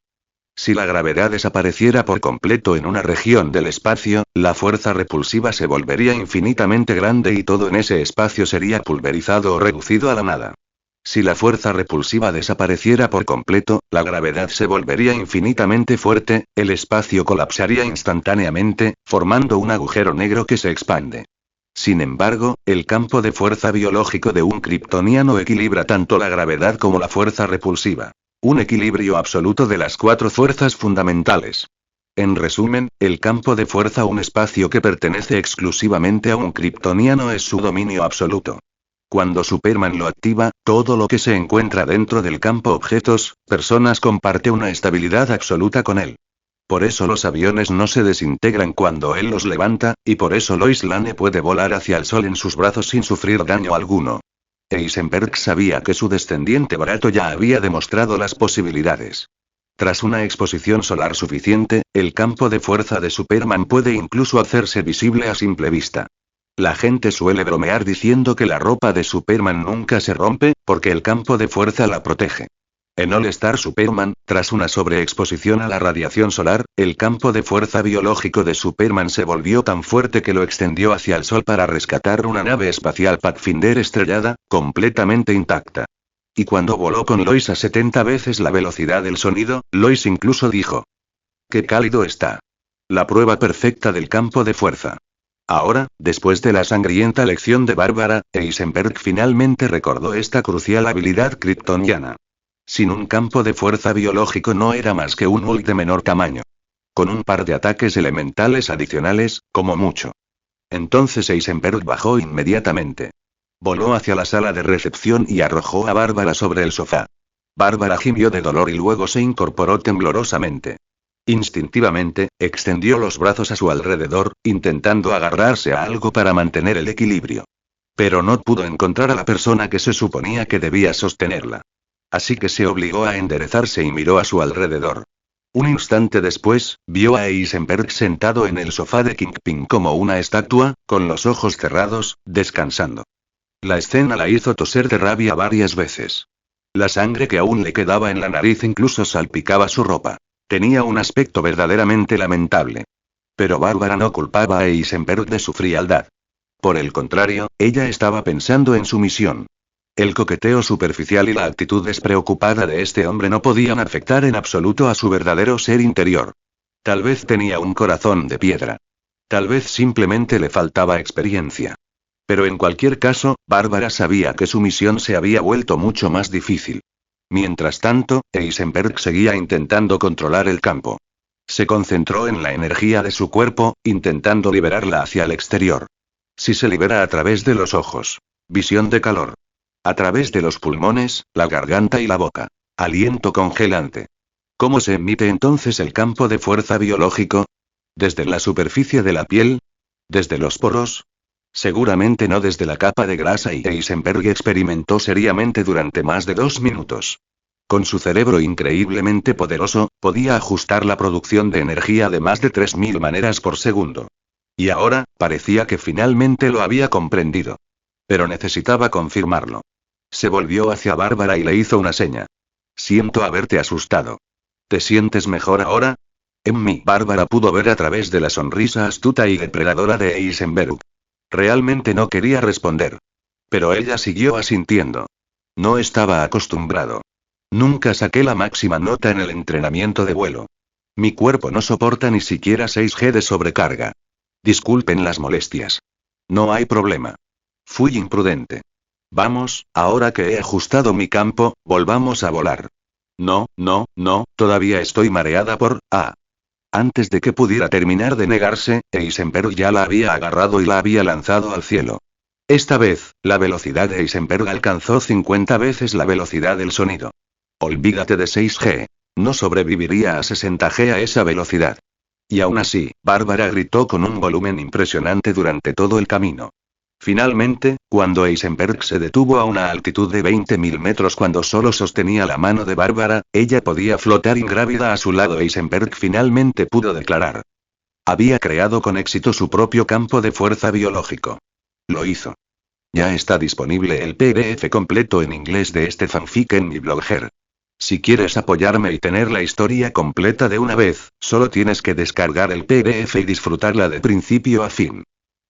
Si la gravedad desapareciera por completo en una región del espacio, la fuerza repulsiva se volvería infinitamente grande y todo en ese espacio sería pulverizado o reducido a la nada. Si la fuerza repulsiva desapareciera por completo, la gravedad se volvería infinitamente fuerte, el espacio colapsaría instantáneamente, formando un agujero negro que se expande. Sin embargo, el campo de fuerza biológico de un kryptoniano equilibra tanto la gravedad como la fuerza repulsiva. Un equilibrio absoluto de las 4 fuerzas fundamentales. En resumen, el campo de fuerza, un espacio que pertenece exclusivamente a un kryptoniano, es su dominio absoluto. Cuando Superman lo activa, todo lo que se encuentra dentro del campo, objetos, personas, comparte una estabilidad absoluta con él. Por eso los aviones no se desintegran cuando él los levanta, y por eso Lois Lane puede volar hacia el sol en sus brazos sin sufrir daño alguno. Eisenberg sabía que su descendiente barato ya había demostrado las posibilidades. Tras una exposición solar suficiente, el campo de fuerza de Superman puede incluso hacerse visible a simple vista. La gente suele bromear diciendo que la ropa de Superman nunca se rompe, porque el campo de fuerza la protege. En All Star Superman, tras una sobreexposición a la radiación solar, el campo de fuerza biológico de Superman se volvió tan fuerte que lo extendió hacia el sol para rescatar una nave espacial Pathfinder estrellada, completamente intacta. Y cuando voló con Lois a 70 veces la velocidad del sonido, Lois incluso dijo: ¡Qué cálido está! La prueba perfecta del campo de fuerza. Ahora, después de la sangrienta lección de Bárbara, Eisenberg finalmente recordó esta crucial habilidad kryptoniana. Sin un campo de fuerza biológico no era más que un Hulk de menor tamaño. Con un par de ataques elementales adicionales, como mucho. Entonces Eisenberg bajó inmediatamente. Voló hacia la sala de recepción y arrojó a Bárbara sobre el sofá. Bárbara gimió de dolor y luego se incorporó temblorosamente. Instintivamente, extendió los brazos a su alrededor, intentando agarrarse a algo para mantener el equilibrio. Pero no pudo encontrar a la persona que se suponía que debía sostenerla. Así que se obligó a enderezarse y miró a su alrededor. Un instante después, vio a Eisenberg sentado en el sofá de Kingpin como una estatua, con los ojos cerrados, descansando. La escena la hizo toser de rabia varias veces. La sangre que aún le quedaba en la nariz incluso salpicaba su ropa. Tenía un aspecto verdaderamente lamentable. Pero Bárbara no culpaba a Eisenberg de su frialdad. Por el contrario, ella estaba pensando en su misión. El coqueteo superficial y la actitud despreocupada de este hombre no podían afectar en absoluto a su verdadero ser interior. Tal vez tenía un corazón de piedra. Tal vez simplemente le faltaba experiencia. Pero en cualquier caso, Bárbara sabía que su misión se había vuelto mucho más difícil. Mientras tanto, Eisenberg seguía intentando controlar el campo. Se concentró en la energía de su cuerpo, intentando liberarla hacia el exterior. Si se libera a través de los ojos. Visión de calor. A través de los pulmones, la garganta y la boca. Aliento congelante. ¿Cómo se emite entonces el campo de fuerza biológico? ¿Desde la superficie de la piel? ¿Desde los poros? Seguramente no desde la capa de grasa, y Eisenberg experimentó seriamente durante más de 2 minutos. Con su cerebro increíblemente poderoso, podía ajustar la producción de energía de más de 3000 maneras por segundo. Y ahora, parecía que finalmente lo había comprendido. Pero necesitaba confirmarlo. Se volvió hacia Bárbara y le hizo una seña. Siento haberte asustado. ¿Te sientes mejor ahora? En mí, Bárbara pudo ver a través de la sonrisa astuta y depredadora de Eisenberg. Realmente no quería responder. Pero ella siguió asintiendo. No estaba acostumbrado. Nunca saqué la máxima nota en el entrenamiento de vuelo. Mi cuerpo no soporta ni siquiera 6G de sobrecarga. Disculpen las molestias. No hay problema. Fui imprudente. Vamos, ahora que he ajustado mi campo, volvamos a volar. No, todavía estoy mareada por... Antes de que pudiera terminar de negarse, Eisenberg ya la había agarrado y la había lanzado al cielo. Esta vez, la velocidad de Eisenberg alcanzó 50 veces la velocidad del sonido. Olvídate de 6G. No sobreviviría a 60G a esa velocidad. Y aún así, Bárbara gritó con un volumen impresionante durante todo el camino. Finalmente, cuando Eisenberg se detuvo a una altitud de 20.000 metros cuando solo sostenía la mano de Bárbara, ella podía flotar ingrávida a su lado. Eisenberg finalmente pudo declarar. Había creado con éxito su propio campo de fuerza biológico. Lo hizo. Ya está disponible el PDF completo en inglés de este fanfic en mi blogger. Si quieres apoyarme y tener la historia completa de una vez, solo tienes que descargar el PDF y disfrutarla de principio a fin.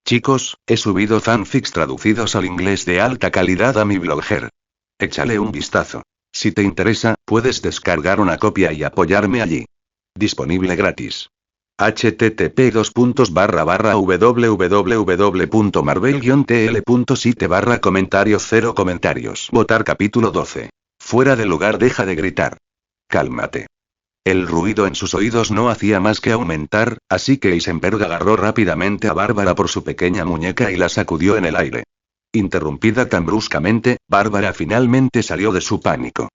Chicos, he subido fanfics traducidos al inglés de alta calidad a mi blogger. Échale un vistazo. Si te interesa, puedes descargar una copia y apoyarme allí. Disponible gratis. http://www.marvel-tl.site/comentario 0 comentarios. Votar capítulo 12. Fuera de lugar, deja de gritar. Cálmate. El ruido en sus oídos no hacía más que aumentar, así que Eisenberg agarró rápidamente a Bárbara por su pequeña muñeca y la sacudió en el aire. Interrumpida tan bruscamente, Bárbara finalmente salió de su pánico.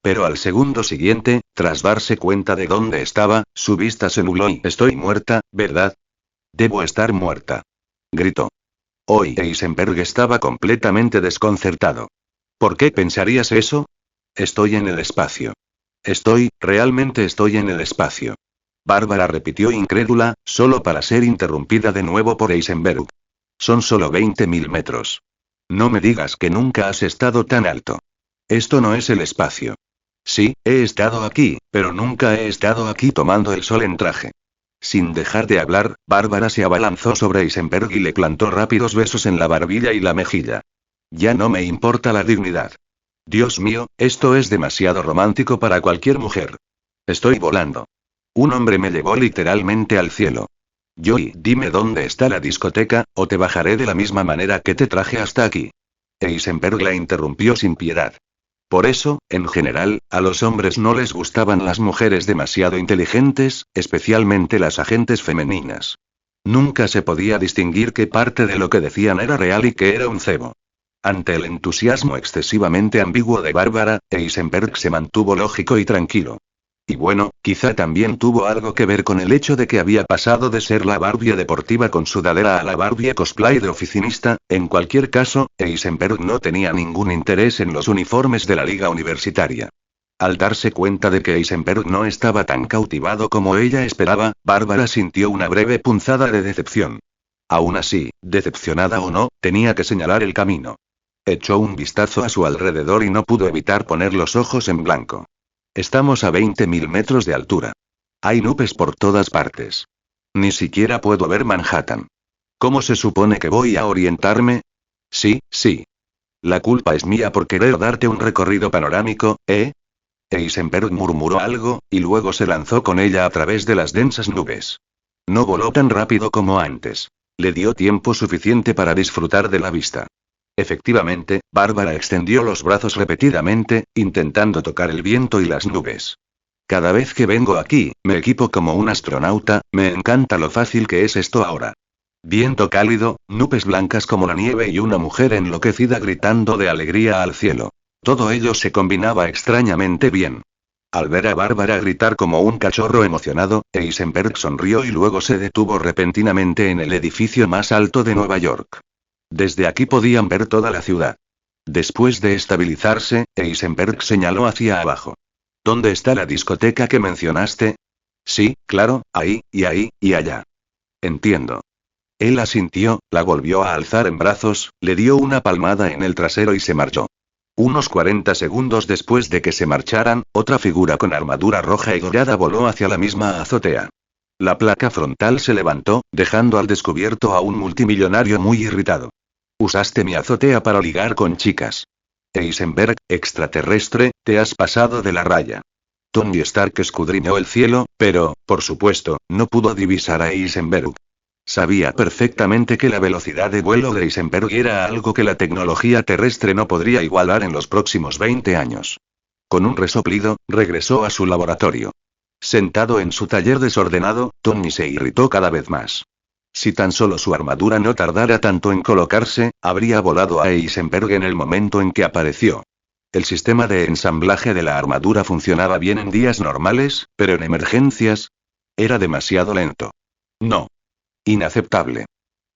Pero al segundo siguiente, tras darse cuenta de dónde estaba, su vista se nubló y «Estoy muerta, ¿verdad? Debo estar muerta», gritó. Hoy Eisenberg estaba completamente desconcertado. ¿Por qué pensarías eso? Estoy en el espacio. Realmente estoy en el espacio. Bárbara repitió incrédula, solo para ser interrumpida de nuevo por Eisenberg. Son solo 20.000 metros. No me digas que nunca has estado tan alto. Esto no es el espacio. Sí, he estado aquí, pero nunca he estado aquí tomando el sol en traje. Sin dejar de hablar, Bárbara se abalanzó sobre Eisenberg y le plantó rápidos besos en la barbilla y la mejilla. Ya no me importa la dignidad. Dios mío, esto es demasiado romántico para cualquier mujer. Estoy volando. Un hombre me llevó literalmente al cielo. Joey, dime dónde está la discoteca, o te bajaré de la misma manera que te traje hasta aquí. Eisenberg la interrumpió sin piedad. Por eso, en general, a los hombres no les gustaban las mujeres demasiado inteligentes, especialmente las agentes femeninas. Nunca se podía distinguir qué parte de lo que decían era real y qué era un cebo. Ante el entusiasmo excesivamente ambiguo de Bárbara, Eisenberg se mantuvo lógico y tranquilo. Y bueno, quizá también tuvo algo que ver con el hecho de que había pasado de ser la Barbie deportiva con sudadera a la Barbie cosplay de oficinista. En cualquier caso, Eisenberg no tenía ningún interés en los uniformes de la liga universitaria. Al darse cuenta de que Eisenberg no estaba tan cautivado como ella esperaba, Bárbara sintió una breve punzada de decepción. Aún así, decepcionada o no, tenía que señalar el camino. Echó un vistazo a su alrededor y no pudo evitar poner los ojos en blanco. Estamos a 20.000 metros de altura. Hay nubes por todas partes. Ni siquiera puedo ver Manhattan. ¿Cómo se supone que voy a orientarme? Sí. La culpa es mía por querer darte un recorrido panorámico, ¿eh? Eisenberg murmuró algo, y luego se lanzó con ella a través de las densas nubes. No voló tan rápido como antes. Le dio tiempo suficiente para disfrutar de la vista. Efectivamente, Bárbara extendió los brazos repetidamente, intentando tocar el viento y las nubes. Cada vez que vengo aquí, me equipo como un astronauta, me encanta lo fácil que es esto ahora. Viento cálido, nubes blancas como la nieve y una mujer enloquecida gritando de alegría al cielo. Todo ello se combinaba extrañamente bien. Al ver a Bárbara gritar como un cachorro emocionado, Eisenberg sonrió y luego se detuvo repentinamente en el edificio más alto de Nueva York. Desde aquí podían ver toda la ciudad. Después de estabilizarse, Eisenberg señaló hacia abajo. ¿Dónde está la discoteca que mencionaste? Sí, claro, ahí, y allá. Entiendo. Él asintió, la volvió a alzar en brazos, le dio una palmada en el trasero y se marchó. Unos 40 segundos después de que se marcharan, otra figura con armadura roja y dorada voló hacia la misma azotea. La placa frontal se levantó, dejando al descubierto a un multimillonario muy irritado. Usaste mi azotea para ligar con chicas. Eisenberg, extraterrestre, te has pasado de la raya. Tony Stark escudriñó el cielo, pero, por supuesto, no pudo divisar a Eisenberg. Sabía perfectamente que la velocidad de vuelo de Eisenberg era algo que la tecnología terrestre no podría igualar en los próximos 20 años. Con un resoplido, regresó a su laboratorio. Sentado en su taller desordenado, Tony se irritó cada vez más. Si tan solo su armadura no tardara tanto en colocarse, habría volado a Eisenberg en el momento en que apareció. El sistema de ensamblaje de la armadura funcionaba bien en días normales, pero en emergencias era demasiado lento. No. Inaceptable.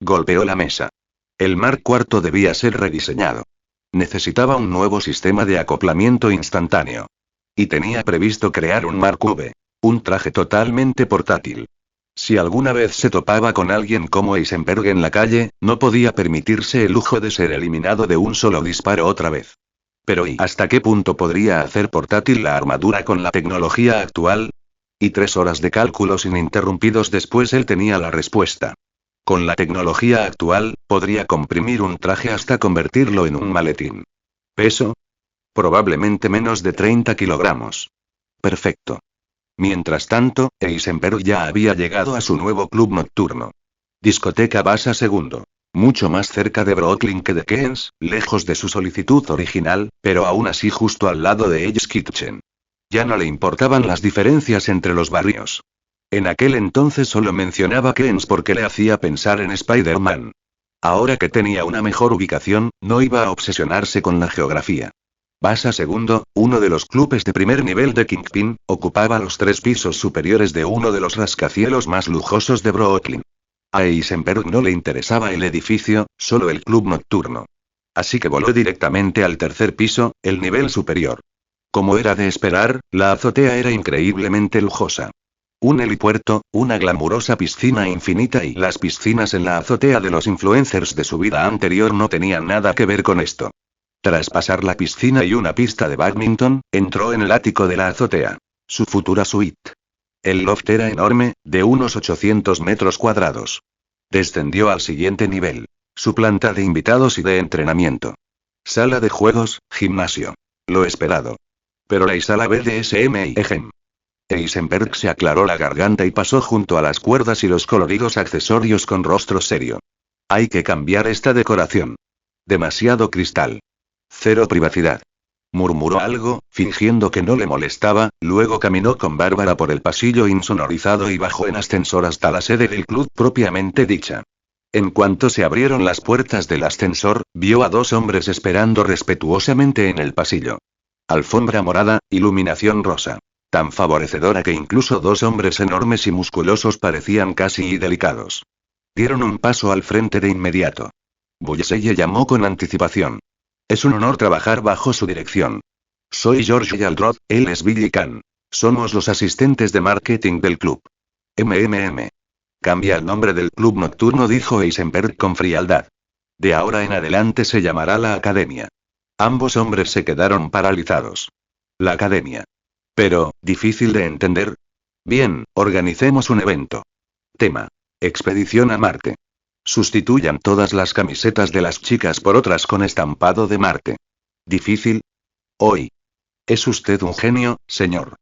Golpeó la mesa. El Mark IV debía ser rediseñado. Necesitaba un nuevo sistema de acoplamiento instantáneo. Y tenía previsto crear un Mark V. Un traje totalmente portátil. Si alguna vez se topaba con alguien como Eisenberg en la calle, no podía permitirse el lujo de ser eliminado de un solo disparo otra vez. Pero ¿y hasta qué punto podría hacer portátil la armadura con la tecnología actual? Y 3 horas de cálculos ininterrumpidos después él tenía la respuesta. Con la tecnología actual, podría comprimir un traje hasta convertirlo en un maletín. ¿Peso? Probablemente menos de 30 kilogramos. Perfecto. Mientras tanto, Eisenberg ya había llegado a su nuevo club nocturno. Discoteca Basa II. Mucho más cerca de Brooklyn que de Queens, lejos de su solicitud original, pero aún así justo al lado de Hell's Kitchen. Ya no le importaban las diferencias entre los barrios. En aquel entonces solo mencionaba Queens porque le hacía pensar en Spider-Man. Ahora que tenía una mejor ubicación, no iba a obsesionarse con la geografía. Basa II, uno de los clubes de primer nivel de Kingpin, ocupaba los 3 pisos superiores de uno de los rascacielos más lujosos de Brooklyn. A Eisenberg no le interesaba el edificio, solo el club nocturno. Así que voló directamente al 3er piso, el nivel superior. Como era de esperar, la azotea era increíblemente lujosa. Un helipuerto, una glamurosa piscina infinita y las piscinas en la azotea de los influencers de su vida anterior no tenían nada que ver con esto. Tras pasar la piscina y una pista de bádminton, entró en el ático de la azotea. Su futura suite. El loft era enorme, de unos 800 metros cuadrados. Descendió al siguiente nivel. Su planta de invitados y de entrenamiento. Sala de juegos, gimnasio. Lo esperado. Pero la sala BDSM y EGEM. Eisenberg se aclaró la garganta y pasó junto a las cuerdas y los coloridos accesorios con rostro serio. Hay que cambiar esta decoración. Demasiado cristal. Cero privacidad. Murmuró algo, fingiendo que no le molestaba, luego caminó con Bárbara por el pasillo insonorizado y bajó en ascensor hasta la sede del club propiamente dicha. En cuanto se abrieron las puertas del ascensor, vio a 2 hombres esperando respetuosamente en el pasillo. Alfombra morada, iluminación rosa. Tan favorecedora que incluso 2 hombres enormes y musculosos parecían casi delicados. Dieron un paso al frente de inmediato. Bullseye llamó con anticipación. Es un honor trabajar bajo su dirección. Soy George Yaldrod, él es Billy Khan. Somos los asistentes de marketing del club. Cambia el nombre del club nocturno, dijo Eisenberg con frialdad. De ahora en adelante se llamará la Academia. Ambos hombres se quedaron paralizados. La Academia. Pero, ¿difícil de entender? Bien, organicemos un evento. Tema. Expedición a Marte. Sustituyan todas las camisetas de las chicas por otras con estampado de Marte. ¿Difícil? Hoy. Es usted un genio, señor.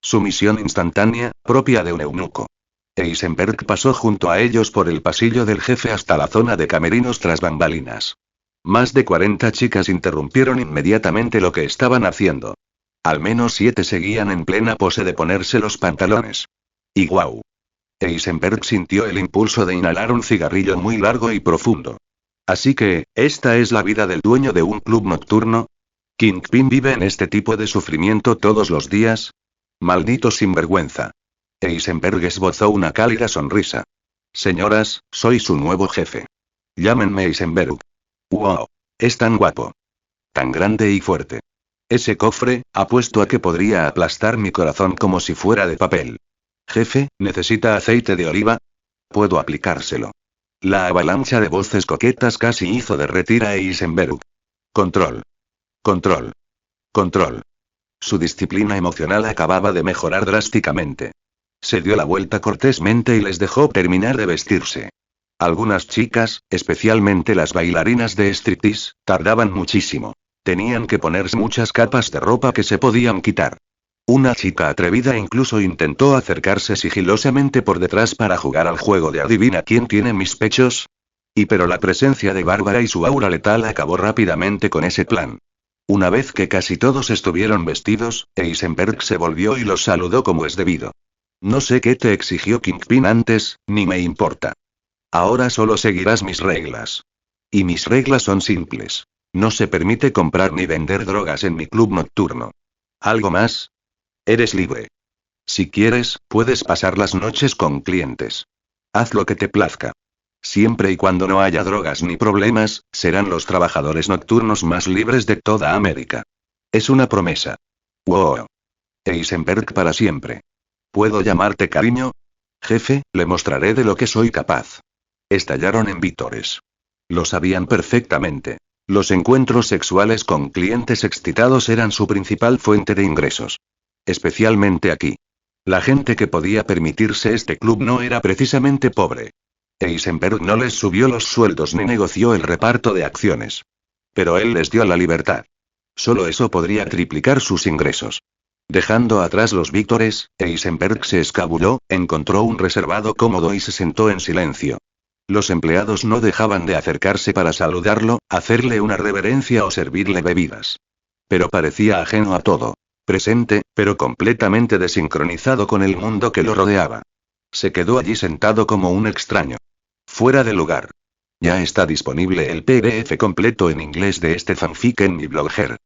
Sumisión instantánea, propia de un eunuco. Eisenberg pasó junto a ellos por el pasillo del jefe hasta la zona de camerinos tras bambalinas. Más de 40 chicas interrumpieron inmediatamente lo que estaban haciendo. Al menos 7 seguían en plena pose de ponerse los pantalones. Y guau. Eisenberg sintió el impulso de inhalar un cigarrillo muy largo y profundo. Así que, ¿esta es la vida del dueño de un club nocturno? ¿Kingpin vive en este tipo de sufrimiento todos los días? Maldito sinvergüenza. Eisenberg esbozó una cálida sonrisa. Señoras, soy su nuevo jefe. Llámenme Eisenberg. ¡Wow! Es tan guapo. Tan grande y fuerte. Ese cofre, apuesto a que podría aplastar mi corazón como si fuera de papel. Jefe, ¿necesita aceite de oliva? Puedo aplicárselo. La avalancha de voces coquetas casi hizo derretir a Eisenberg. Control. Control. Control. Su disciplina emocional acababa de mejorar drásticamente. Se dio la vuelta cortésmente y les dejó terminar de vestirse. Algunas chicas, especialmente las bailarinas de striptease, tardaban muchísimo. Tenían que ponerse muchas capas de ropa que se podían quitar. Una chica atrevida incluso intentó acercarse sigilosamente por detrás para jugar al juego de adivina quién tiene mis pechos. Pero la presencia de Bárbara y su aura letal acabó rápidamente con ese plan. Una vez que casi todos estuvieron vestidos, Eisenberg se volvió y los saludó como es debido. No sé qué te exigió Kingpin antes, ni me importa. Ahora solo seguirás mis reglas. Y mis reglas son simples. No se permite comprar ni vender drogas en mi club nocturno. ¿Algo más? Eres libre. Si quieres, puedes pasar las noches con clientes. Haz lo que te plazca. Siempre y cuando no haya drogas ni problemas, serán los trabajadores nocturnos más libres de toda América. Es una promesa. Wow. Eisenberg para siempre. ¿Puedo llamarte cariño? Jefe, le mostraré de lo que soy capaz. Estallaron en vítores. Lo sabían perfectamente. Los encuentros sexuales con clientes excitados eran su principal fuente de ingresos. Especialmente aquí. La gente que podía permitirse este club no era precisamente pobre. Eisenberg no les subió los sueldos ni negoció el reparto de acciones. Pero él les dio la libertad. Solo eso podría triplicar sus ingresos. Dejando atrás los víctores, Eisenberg se escabulló, encontró un reservado cómodo y se sentó en silencio. Los empleados no dejaban de acercarse para saludarlo, hacerle una reverencia o servirle bebidas. Pero parecía ajeno a todo. Presente, pero completamente desincronizado con el mundo que lo rodeaba. Se quedó allí sentado como un extraño. Fuera de lugar. Ya está disponible el PDF completo en inglés de este fanfic en mi blogger.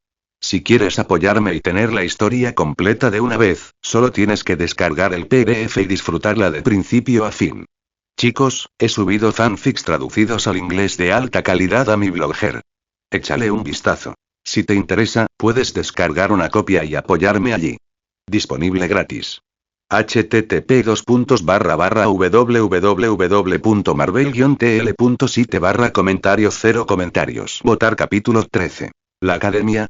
Si quieres apoyarme y tener la historia completa de una vez, solo tienes que descargar el PDF y disfrutarla de principio a fin. Chicos, he subido fanfics traducidos al inglés de alta calidad a mi blogger. Échale un vistazo. Si te interesa, puedes descargar una copia y apoyarme allí. Disponible gratis. http://www.marvel-tl.site/comentario 0 comentarios. Votar capítulo 13. La Academia.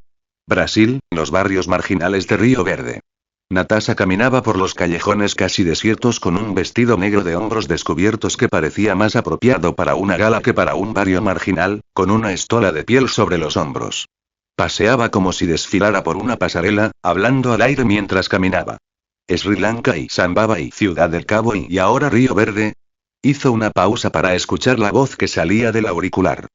Brasil, los barrios marginales de Río Verde. Natasha caminaba por los callejones casi desiertos con un vestido negro de hombros descubiertos que parecía más apropiado para una gala que para un barrio marginal, con una estola de piel sobre los hombros. Paseaba como si desfilara por una pasarela, hablando al aire mientras caminaba. Sri Lanka y Zambaba y Ciudad del Cabo y ahora Río Verde. Hizo una pausa para escuchar la voz que salía del auricular.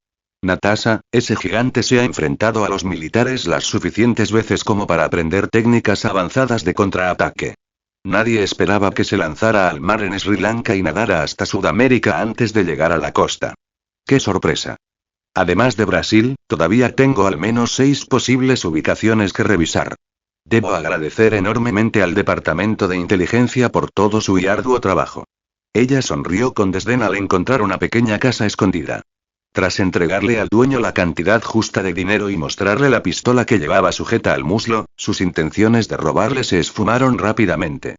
Natasha, ese gigante se ha enfrentado a los militares las suficientes veces como para aprender técnicas avanzadas de contraataque. Nadie esperaba que se lanzara al mar en Sri Lanka y nadara hasta Sudamérica antes de llegar a la costa. ¡Qué sorpresa! Además de Brasil, todavía tengo al menos 6 posibles ubicaciones que revisar. Debo agradecer enormemente al Departamento de Inteligencia por todo su y arduo trabajo. Ella sonrió con desdén al encontrar una pequeña casa escondida. Tras entregarle al dueño la cantidad justa de dinero y mostrarle la pistola que llevaba sujeta al muslo, sus intenciones de robarle se esfumaron rápidamente.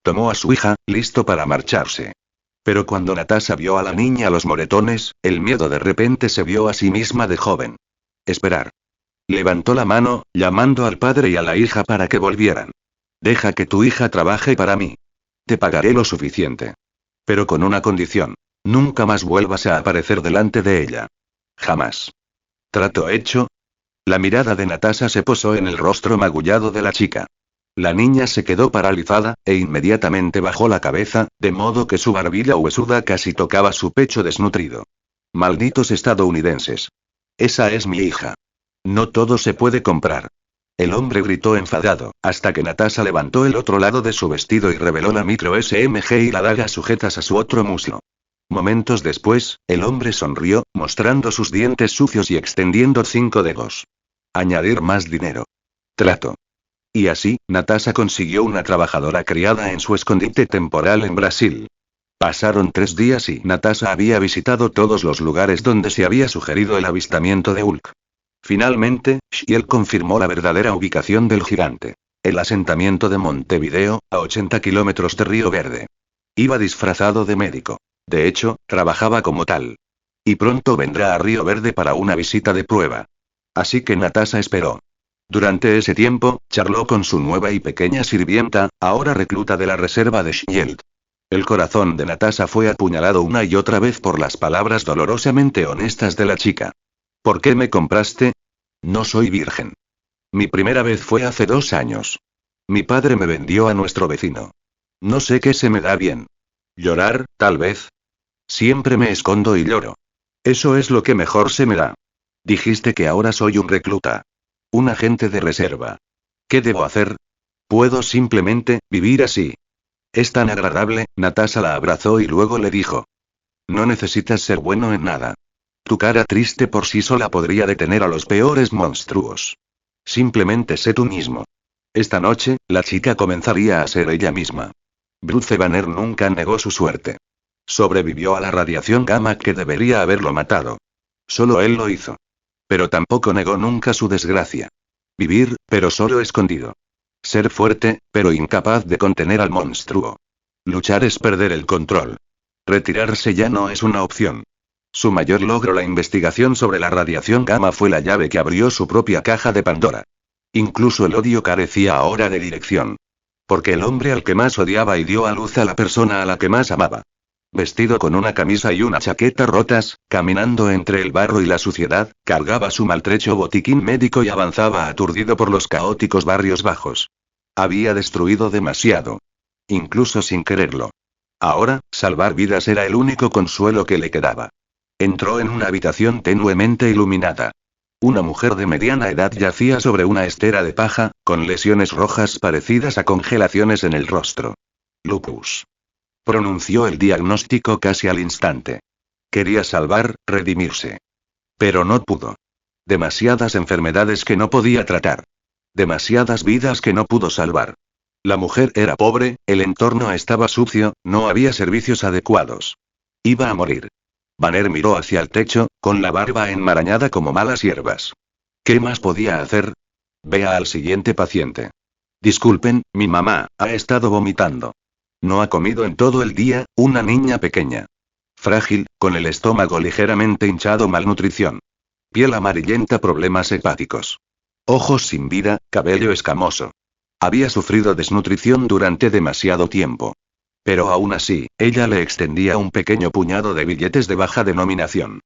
Tomó a su hija, listo para marcharse. Pero cuando Natasha vio a la niña a los moretones, el miedo de repente se vio a sí misma de joven. Esperar. Levantó la mano, llamando al padre y a la hija para que volvieran. Deja que tu hija trabaje para mí. Te pagaré lo suficiente. Pero con una condición. Nunca más vuelvas a aparecer delante de ella. Jamás. ¿Trato hecho? La mirada de Natasha se posó en el rostro magullado de la chica. La niña se quedó paralizada, e inmediatamente bajó la cabeza, de modo que su barbilla huesuda casi tocaba su pecho desnutrido. Malditos estadounidenses. Esa es mi hija. No todo se puede comprar. El hombre gritó enfadado, hasta que Natasha levantó el otro lado de su vestido y reveló la micro SMG y la daga sujetas a su otro muslo. Momentos después, el hombre sonrió, mostrando sus dientes sucios y extendiendo 5 dedos. Añadir más dinero. Trato. Y así, Natasha consiguió una trabajadora criada en su escondite temporal en Brasil. Pasaron 3 días y Natasha había visitado todos los lugares donde se había sugerido el avistamiento de Hulk. Finalmente, Shiel confirmó la verdadera ubicación del gigante. El asentamiento de Montevideo, a 80 kilómetros de Río Verde. Iba disfrazado de médico. De hecho, trabajaba como tal. Y pronto vendrá a Río Verde para una visita de prueba. Así que Natasha esperó. Durante ese tiempo, charló con su nueva y pequeña sirvienta, ahora recluta de la reserva de Shield. El corazón de Natasha fue apuñalado una y otra vez por las palabras dolorosamente honestas de la chica. ¿Por qué me compraste? No soy virgen. Mi primera vez fue hace 2 años. Mi padre me vendió a nuestro vecino. No sé qué se me da bien. Llorar, tal vez. Siempre me escondo y lloro. Eso es lo que mejor se me da. Dijiste que ahora soy un recluta. Un agente de reserva. ¿Qué debo hacer? Puedo simplemente vivir así. Es tan agradable. Natasha la abrazó y luego le dijo. No necesitas ser bueno en nada. Tu cara triste por sí sola podría detener a los peores monstruos. Simplemente sé tú mismo. Esta noche, la chica comenzaría a ser ella misma. Bruce Banner nunca negó su suerte. Sobrevivió a la radiación gamma que debería haberlo matado. Solo él lo hizo. Pero tampoco negó nunca su desgracia. Vivir, pero solo escondido. Ser fuerte, pero incapaz de contener al monstruo. Luchar es perder el control. Retirarse ya no es una opción. Su mayor logro, la investigación sobre la radiación gamma, fue la llave que abrió su propia caja de Pandora. Incluso el odio carecía ahora de dirección. Porque el hombre al que más odiaba y dio a luz a la persona a la que más amaba. Vestido con una camisa y una chaqueta rotas, caminando entre el barro y la suciedad, cargaba su maltrecho botiquín médico y avanzaba aturdido por los caóticos barrios bajos. Había destruido demasiado. Incluso sin quererlo. Ahora, salvar vidas era el único consuelo que le quedaba. Entró en una habitación tenuemente iluminada. Una mujer de mediana edad yacía sobre una estera de paja, con lesiones rojas parecidas a congelaciones en el rostro. Lupus. Pronunció el diagnóstico casi al instante. Quería salvar, redimirse. Pero no pudo. Demasiadas enfermedades que no podía tratar. Demasiadas vidas que no pudo salvar. La mujer era pobre, el entorno estaba sucio, no había servicios adecuados. Iba a morir. Banner miró hacia el techo, con la barba enmarañada como malas hierbas. ¿Qué más podía hacer? Vea al siguiente paciente. Disculpen, mi mamá ha estado vomitando. No ha comido en todo el día, una niña pequeña. Frágil, con el estómago ligeramente hinchado, malnutrición. Piel amarillenta, problemas hepáticos. Ojos sin vida, cabello escamoso. Había sufrido desnutrición durante demasiado tiempo. Pero aún así, ella le extendía un pequeño puñado de billetes de baja denominación.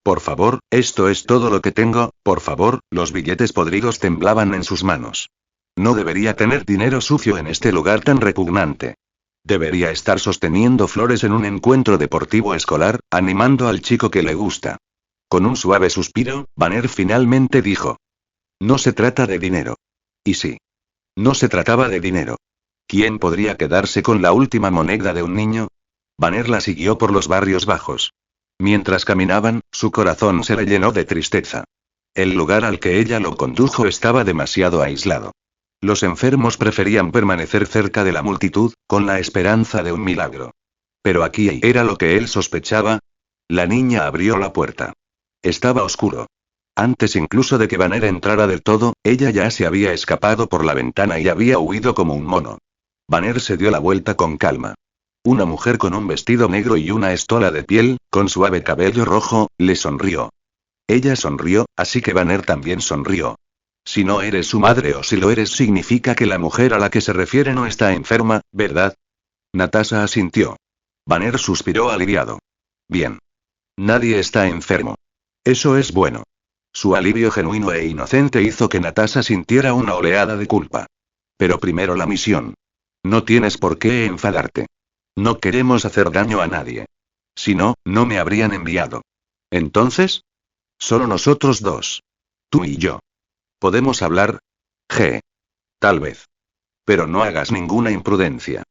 Por favor, esto es todo lo que tengo, por favor. Los billetes podridos temblaban en sus manos. No debería tener dinero sucio en este lugar tan repugnante. Debería estar sosteniendo flores en un encuentro deportivo escolar, animando al chico que le gusta. Con un suave suspiro, Banner finalmente dijo. No se trata de dinero. Y sí. No se trataba de dinero. ¿Quién podría quedarse con la última moneda de un niño? Banner la siguió por los barrios bajos. Mientras caminaban, su corazón se le llenó de tristeza. El lugar al que ella lo condujo estaba demasiado aislado. Los enfermos preferían permanecer cerca de la multitud, con la esperanza de un milagro. Pero aquí era lo que él sospechaba. La niña abrió la puerta. Estaba oscuro. Antes incluso de que Banner entrara del todo, ella ya se había escapado por la ventana y había huido como un mono. Banner se dio la vuelta con calma. Una mujer con un vestido negro y una estola de piel, con suave cabello rojo, le sonrió. Ella sonrió, así que Banner también sonrió. Si no eres su madre, o si lo eres, significa que la mujer a la que se refiere no está enferma, ¿verdad? Natasha asintió. Banner suspiró aliviado. Bien. Nadie está enfermo. Eso es bueno. Su alivio genuino e inocente hizo que Natasha sintiera una oleada de culpa. Pero primero la misión. No tienes por qué enfadarte. No queremos hacer daño a nadie. Si no, no me habrían enviado. Entonces, solo nosotros dos. Tú y yo. ¿Podemos hablar? Tal vez. Pero no hagas ninguna imprudencia.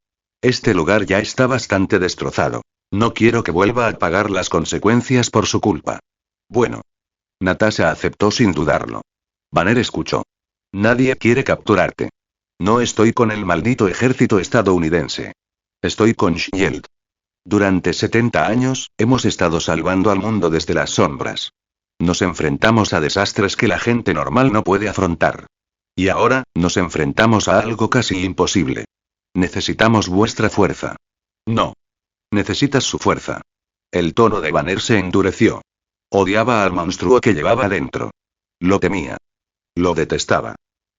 Este lugar ya está bastante destrozado. No quiero que vuelva a pagar las consecuencias por su culpa. Bueno. Natasha aceptó sin dudarlo. Banner escuchó. Nadie quiere capturarte. No estoy con el maldito ejército estadounidense. Estoy con Shield. Durante 70 años, hemos estado salvando al mundo desde las sombras. Nos enfrentamos a desastres que la gente normal no puede afrontar. Y ahora, nos enfrentamos a algo casi imposible. Necesitamos vuestra fuerza. No. Necesitas su fuerza. El tono de Banner se endureció. Odiaba al monstruo que llevaba dentro. Lo temía. Lo detestaba.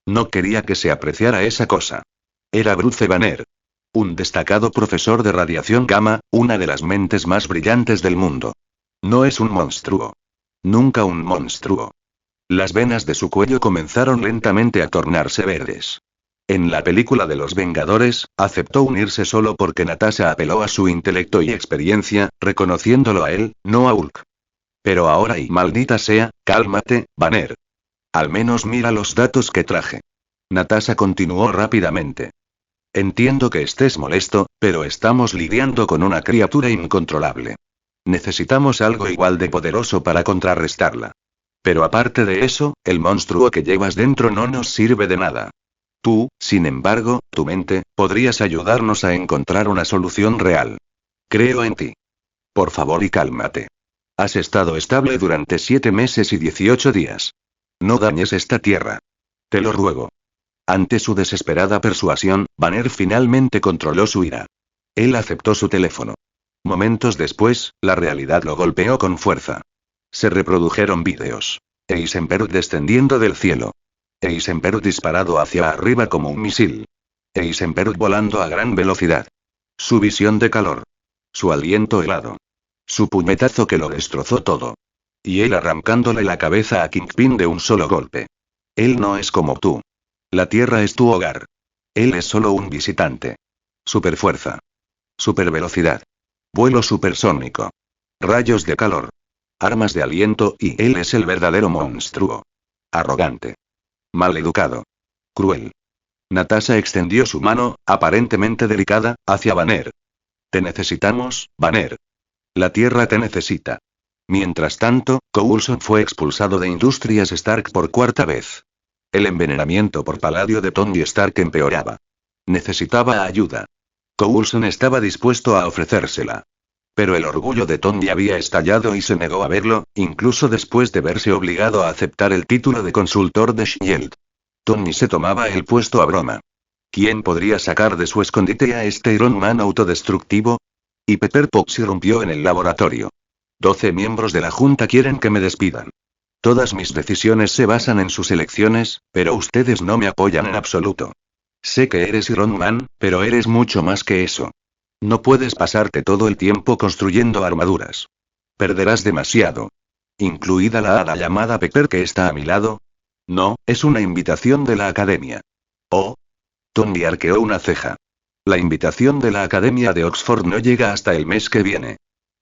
No quería que se apreciara esa cosa. Era Bruce Banner. Un destacado profesor de radiación gamma, una de las mentes más brillantes del mundo. No es un monstruo. Nunca un monstruo. Las venas de su cuello comenzaron lentamente a tornarse verdes. En la película de los Vengadores, aceptó unirse solo porque Natasha apeló a su intelecto y experiencia, reconociéndolo a él, no a Hulk. Pero ahora, y maldita sea, cálmate, Banner. Al menos mira los datos que traje. Natasha continuó rápidamente. Entiendo que estés molesto, pero estamos lidiando con una criatura incontrolable. Necesitamos algo igual de poderoso para contrarrestarla. Pero aparte de eso, el monstruo que llevas dentro no nos sirve de nada. Tú, sin embargo, tu mente, podrías ayudarnos a encontrar una solución real. Creo en ti. Por favor y cálmate. Has estado estable durante 7 meses y 18 días. No dañes esta tierra. Te lo ruego. Ante su desesperada persuasión, Banner finalmente controló su ira. Él aceptó su teléfono. Momentos después, la realidad lo golpeó con fuerza. Se reprodujeron vídeos. Eisenberg descendiendo del cielo. Eisenberg disparado hacia arriba como un misil. Eisenberg volando a gran velocidad. Su visión de calor. Su aliento helado. Su puñetazo que lo destrozó todo. Y él arrancándole la cabeza a Kingpin de un solo golpe. Él no es como tú. La Tierra es tu hogar. Él es solo un visitante. Superfuerza. Supervelocidad. Vuelo supersónico. Rayos de calor. Armas de aliento y él es el verdadero monstruo. Arrogante. Maleducado. Cruel. Natasha extendió su mano, aparentemente delicada, hacia Banner. Te necesitamos, Banner. La Tierra te necesita. Mientras tanto, Coulson fue expulsado de Industrias Stark por cuarta vez. El envenenamiento por paladio de Tony Stark empeoraba. Necesitaba ayuda. Coulson estaba dispuesto a ofrecérsela. Pero el orgullo de Tony había estallado y se negó a verlo, incluso después de verse obligado a aceptar el título de consultor de Shield. Tony se tomaba el puesto a broma. ¿Quién podría sacar de su escondite a este Iron Man autodestructivo? Y Pepper Potts irrumpió en el laboratorio. 12 miembros de la Junta quieren que me despidan. Todas mis decisiones se basan en sus elecciones, pero ustedes no me apoyan en absoluto. Sé que eres Iron Man, pero eres mucho más que eso. No puedes pasarte todo el tiempo construyendo armaduras. Perderás demasiado. Incluida la hada llamada Pepper que está a mi lado. No, es una invitación de la academia. Oh. Tony arqueó una ceja. La invitación de la academia de Oxford no llega hasta el mes que viene.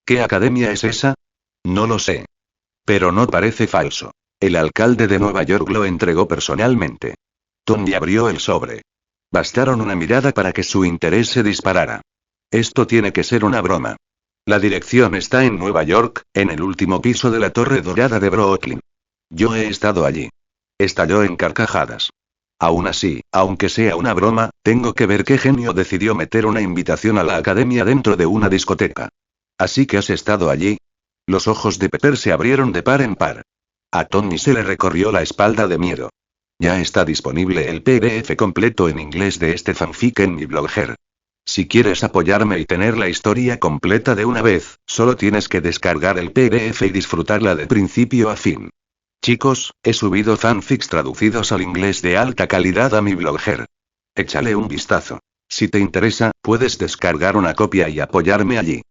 ¿Qué academia es esa? No lo sé. Pero no parece falso. El alcalde de Nueva York lo entregó personalmente. Tony abrió el sobre. Bastaron una mirada para que su interés se disparara. Esto tiene que ser una broma. La dirección está en Nueva York, en el último piso de la Torre Dorada de Brooklyn. Yo he estado allí. Estalló en carcajadas. Aún así, aunque sea una broma, tengo que ver qué genio decidió meter una invitación a la academia dentro de una discoteca. ¿Así que has estado allí? Los ojos de Pepper se abrieron de par en par. A Tony se le recorrió la espalda de miedo. Ya está disponible el PDF completo en inglés de este fanfic en mi blogger. Si quieres apoyarme y tener la historia completa de una vez, solo tienes que descargar el PDF y disfrutarla de principio a fin. Chicos, he subido fanfics traducidos al inglés de alta calidad a mi blogger. Échale un vistazo. Si te interesa, puedes descargar una copia y apoyarme allí.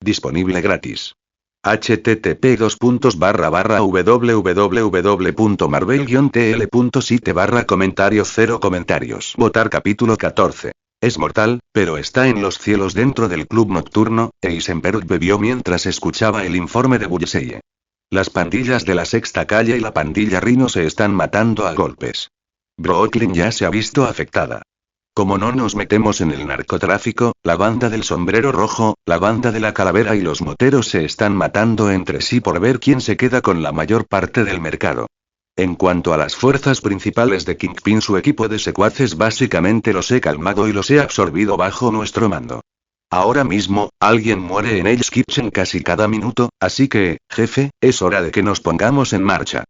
Disponible gratis. http://www.marvel-tl.site/comentarios 0 comentarios. Votar capítulo 14. Es mortal, pero está en los cielos dentro del club nocturno. Eisenberg bebió mientras escuchaba el informe de Bullseye. Las pandillas de la Sexta Calle y la pandilla Rhino se están matando a golpes. Brooklyn ya se ha visto afectada. Como no nos metemos en el narcotráfico, la banda del sombrero rojo, la banda de la calavera y los moteros se están matando entre sí por ver quién se queda con la mayor parte del mercado. En cuanto a las fuerzas principales de Kingpin, su equipo de secuaces básicamente los he calmado y los he absorbido bajo nuestro mando. Ahora mismo, alguien muere en Hell's Kitchen casi cada minuto, así que, jefe, es hora de que nos pongamos en marcha.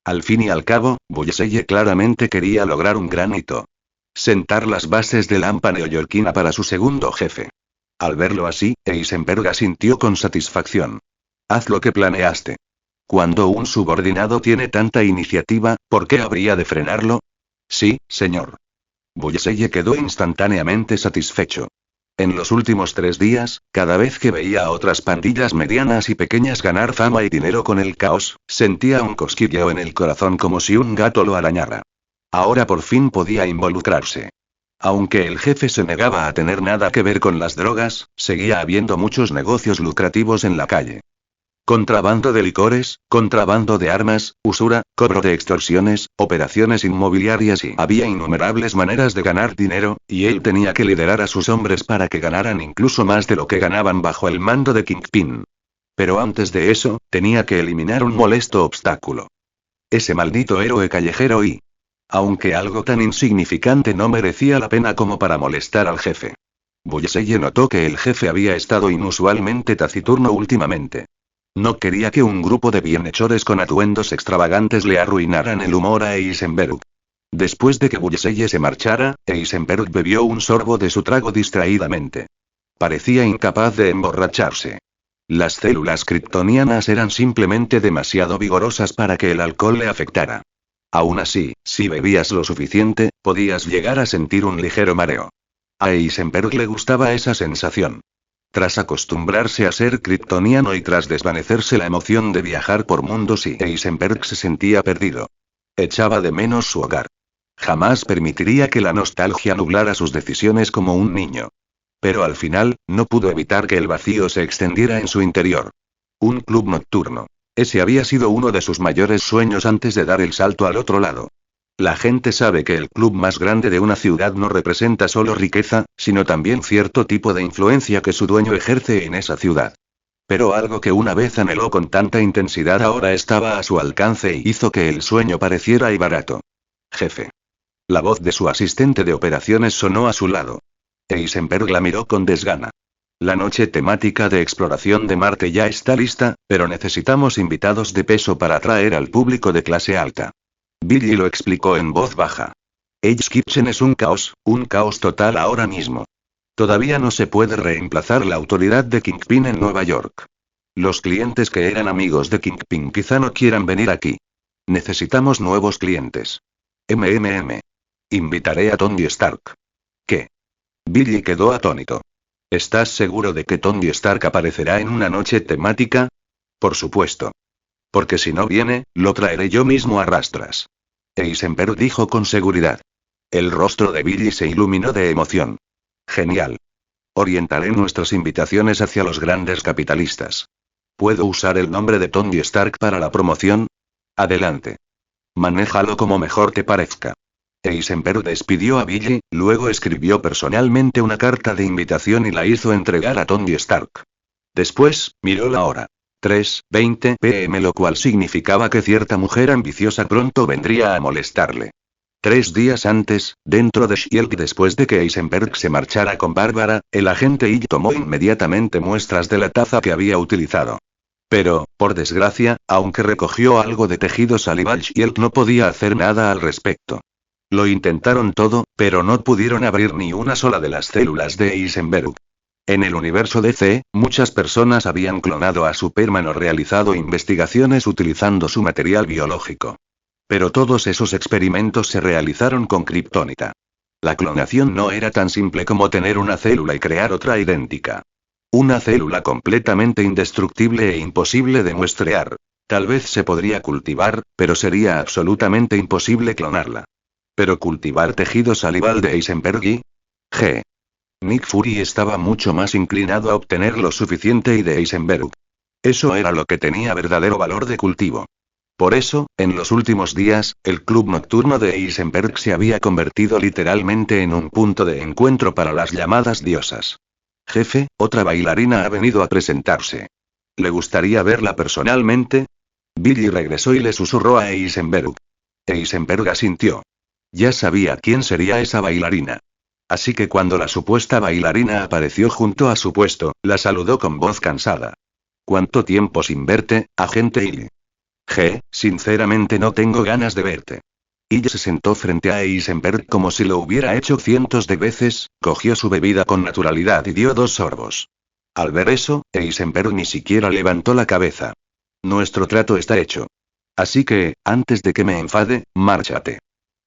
Al fin y al cabo, Bullseye claramente quería lograr un gran hito. Sentar las bases de la AMPA neoyorquina para su segundo jefe. Al verlo así, Eisenberg asintió con satisfacción. Haz lo que planeaste. Cuando un subordinado tiene tanta iniciativa, ¿por qué habría de frenarlo? Sí, señor. Bullseye quedó instantáneamente satisfecho. En los últimos 3 días, cada vez que veía a otras pandillas medianas y pequeñas ganar fama y dinero con el caos, sentía un cosquilleo en el corazón como si un gato lo arañara. Ahora por fin podía involucrarse. Aunque el jefe se negaba a tener nada que ver con las drogas, seguía habiendo muchos negocios lucrativos en la calle. Contrabando de licores, contrabando de armas, usura, cobro de extorsiones, operaciones inmobiliarias y había innumerables maneras de ganar dinero, y él tenía que liderar a sus hombres para que ganaran incluso más de lo que ganaban bajo el mando de Kingpin. Pero antes de eso, tenía que eliminar un molesto obstáculo. Ese maldito héroe callejero y... Aunque algo tan insignificante no merecía la pena como para molestar al jefe. Bullseye notó que el jefe había estado inusualmente taciturno últimamente. No quería que un grupo de bienhechores con atuendos extravagantes le arruinaran el humor a Eisenberg. Después de que Bullseye se marchara, Eisenberg bebió un sorbo de su trago distraídamente. Parecía incapaz de emborracharse. Las células kryptonianas eran simplemente demasiado vigorosas para que el alcohol le afectara. Aún así, si bebías lo suficiente, podías llegar a sentir un ligero mareo. A Eisenberg le gustaba esa sensación. Tras acostumbrarse a ser kryptoniano y tras desvanecerse la emoción de viajar por mundos, y Eisenberg se sentía perdido. Echaba de menos su hogar. Jamás permitiría que la nostalgia nublara sus decisiones como un niño. Pero al final, no pudo evitar que el vacío se extendiera en su interior. Un club nocturno. Ese había sido uno de sus mayores sueños antes de dar el salto al otro lado. La gente sabe que el club más grande de una ciudad no representa solo riqueza, sino también cierto tipo de influencia que su dueño ejerce en esa ciudad. Pero algo que una vez anheló con tanta intensidad ahora estaba a su alcance y hizo que el sueño pareciera y barato. Jefe. La voz de su asistente de operaciones sonó a su lado. Eisenberg la miró con desgana. La noche temática de exploración de Marte ya está lista, pero necesitamos invitados de peso para atraer al público de clase alta. Billy lo explicó en voz baja. Hell's Kitchen es un caos total ahora mismo. Todavía no se puede reemplazar la autoridad de Kingpin en Nueva York. Los clientes que eran amigos de Kingpin quizá no quieran venir aquí. Necesitamos nuevos clientes. Invitaré a Tony Stark. ¿Qué? Billy quedó atónito. ¿Estás seguro de que Tony Stark aparecerá en una noche temática? Por supuesto. Porque si no viene, lo traeré yo mismo a rastras. Eisenberg dijo con seguridad. El rostro de Billy se iluminó de emoción. Genial. Orientaré nuestras invitaciones hacia los grandes capitalistas. ¿Puedo usar el nombre de Tony Stark para la promoción? Adelante. Manéjalo como mejor te parezca. Eisenberg despidió a Billy, luego escribió personalmente una carta de invitación y la hizo entregar a Tony Stark. Después, miró la hora. 3:20 p.m., lo cual significaba que cierta mujer ambiciosa pronto vendría a molestarle. 3 días antes, dentro de S.H.I.E.L.D. y después de que Eisenberg se marchara con Bárbara, el agente Y tomó inmediatamente muestras de la taza que había utilizado. Pero, por desgracia, aunque recogió algo de tejido salival, S.H.I.E.L.D. no podía hacer nada al respecto. Lo intentaron todo, pero no pudieron abrir ni una sola de las células de Eisenberg. En el universo DC, muchas personas habían clonado a Superman o realizado investigaciones utilizando su material biológico. Pero todos esos experimentos se realizaron con kriptonita. La clonación no era tan simple como tener una célula y crear otra idéntica. Una célula completamente indestructible e imposible de muestrear. Tal vez se podría cultivar, pero sería absolutamente imposible clonarla. Pero cultivar tejido salival de Eisenberg y... G. Nick Fury estaba mucho más inclinado a obtener lo suficiente y de Eisenberg. Eso era lo que tenía verdadero valor de cultivo. Por eso, en los últimos días, el club nocturno de Eisenberg se había convertido literalmente en un punto de encuentro para las llamadas diosas. Jefe, otra bailarina ha venido a presentarse. ¿Le gustaría verla personalmente? Billy regresó y le susurró a Eisenberg. Eisenberg asintió. Ya sabía quién sería esa bailarina. Así que cuando la supuesta bailarina apareció junto a su puesto, la saludó con voz cansada. ¿Cuánto tiempo sin verte, agente Y? Sinceramente no tengo ganas de verte. Y se sentó frente a Eisenberg como si lo hubiera hecho cientos de veces, cogió su bebida con naturalidad y dio 2 sorbos. Al ver eso, Eisenberg ni siquiera levantó la cabeza. Nuestro trato está hecho. Así que, antes de que me enfade, márchate.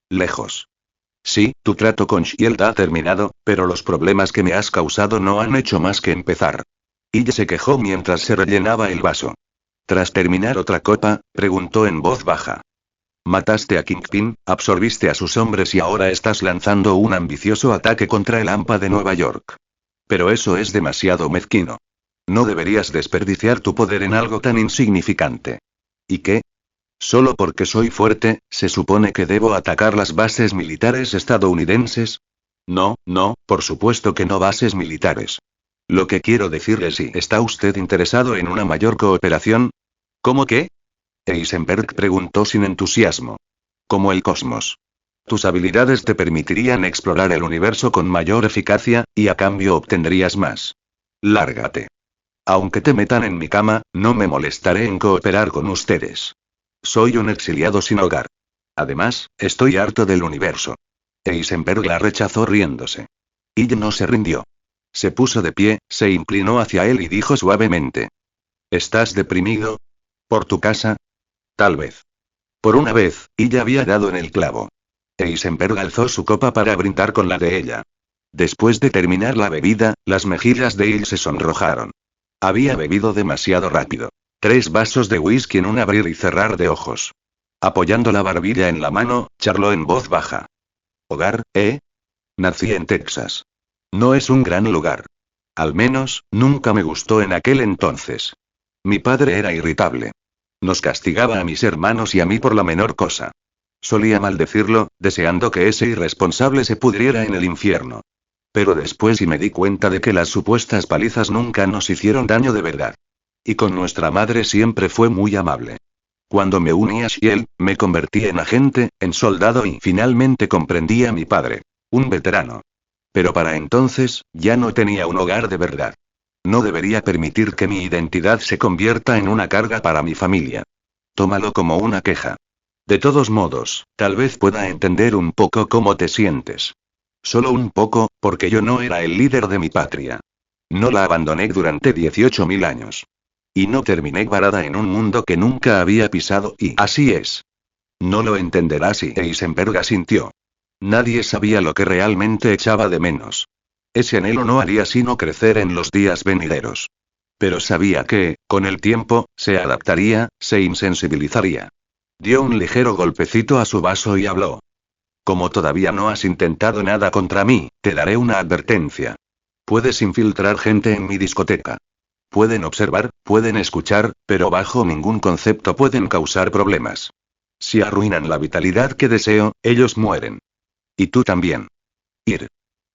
Lejos. Sí, tu trato con S.H.I.E.L.D. ha terminado, pero los problemas que me has causado no han hecho más que empezar. Y se quejó mientras se rellenaba el vaso. Tras terminar otra copa, preguntó en voz baja. Mataste a Kingpin, absorbiste a sus hombres y ahora estás lanzando un ambicioso ataque contra el AMPA de Nueva York. Pero eso es demasiado mezquino. No deberías desperdiciar tu poder en algo tan insignificante. ¿Y qué? ¿Solo porque soy fuerte, se supone que debo atacar las bases militares estadounidenses? No, por supuesto que no bases militares. Lo que quiero decirle es si está usted interesado en una mayor cooperación. ¿Cómo qué? Eisenberg preguntó sin entusiasmo. Como el cosmos. Tus habilidades te permitirían explorar el universo con mayor eficacia, y a cambio obtendrías más. Lárgate. Aunque te metan en mi cama, no me molestaré en cooperar con ustedes. Soy un exiliado sin hogar. Además, estoy harto del universo. Eisenberg la rechazó riéndose. Y no se rindió. Se puso de pie, se inclinó hacia él y dijo suavemente. ¿Estás deprimido? ¿Por tu casa? Tal vez. Por una vez, ella había dado en el clavo. Eisenberg alzó su copa para brindar con la de ella. Después de terminar la bebida, las mejillas de él se sonrojaron. Había bebido demasiado rápido. 3 vasos de whisky en un abrir y cerrar de ojos. Apoyando la barbilla en la mano, charló en voz baja. ¿Hogar, eh? Nací en Texas. No es un gran lugar. Al menos, nunca me gustó en aquel entonces. Mi padre era irritable. Nos castigaba a mis hermanos y a mí por la menor cosa. Solía maldecirlo, deseando que ese irresponsable se pudriera en el infierno. Pero después me di cuenta de que las supuestas palizas nunca nos hicieron daño de verdad. Y con nuestra madre siempre fue muy amable. Cuando me uní a Shield, me convertí en agente, en soldado y finalmente comprendí a mi padre. Un veterano. Pero para entonces, ya no tenía un hogar de verdad. No debería permitir que mi identidad se convierta en una carga para mi familia. Tómalo como una queja. De todos modos, tal vez pueda entender un poco cómo te sientes. Solo un poco, porque yo no era el líder de mi patria. No la abandoné durante 18.000 años. Y no terminé varada en un mundo que nunca había pisado y así es. No lo entenderás y Eisenberg asintió. Nadie sabía lo que realmente echaba de menos. Ese anhelo no haría sino crecer en los días venideros. Pero sabía que, con el tiempo, se adaptaría, se insensibilizaría. Dio un ligero golpecito a su vaso y habló. Como todavía no has intentado nada contra mí, te daré una advertencia. Puedes infiltrar gente en mi discoteca. Pueden observar, pueden escuchar, pero bajo ningún concepto pueden causar problemas. Si arruinan la vitalidad que deseo, ellos mueren. Y tú también. Ir.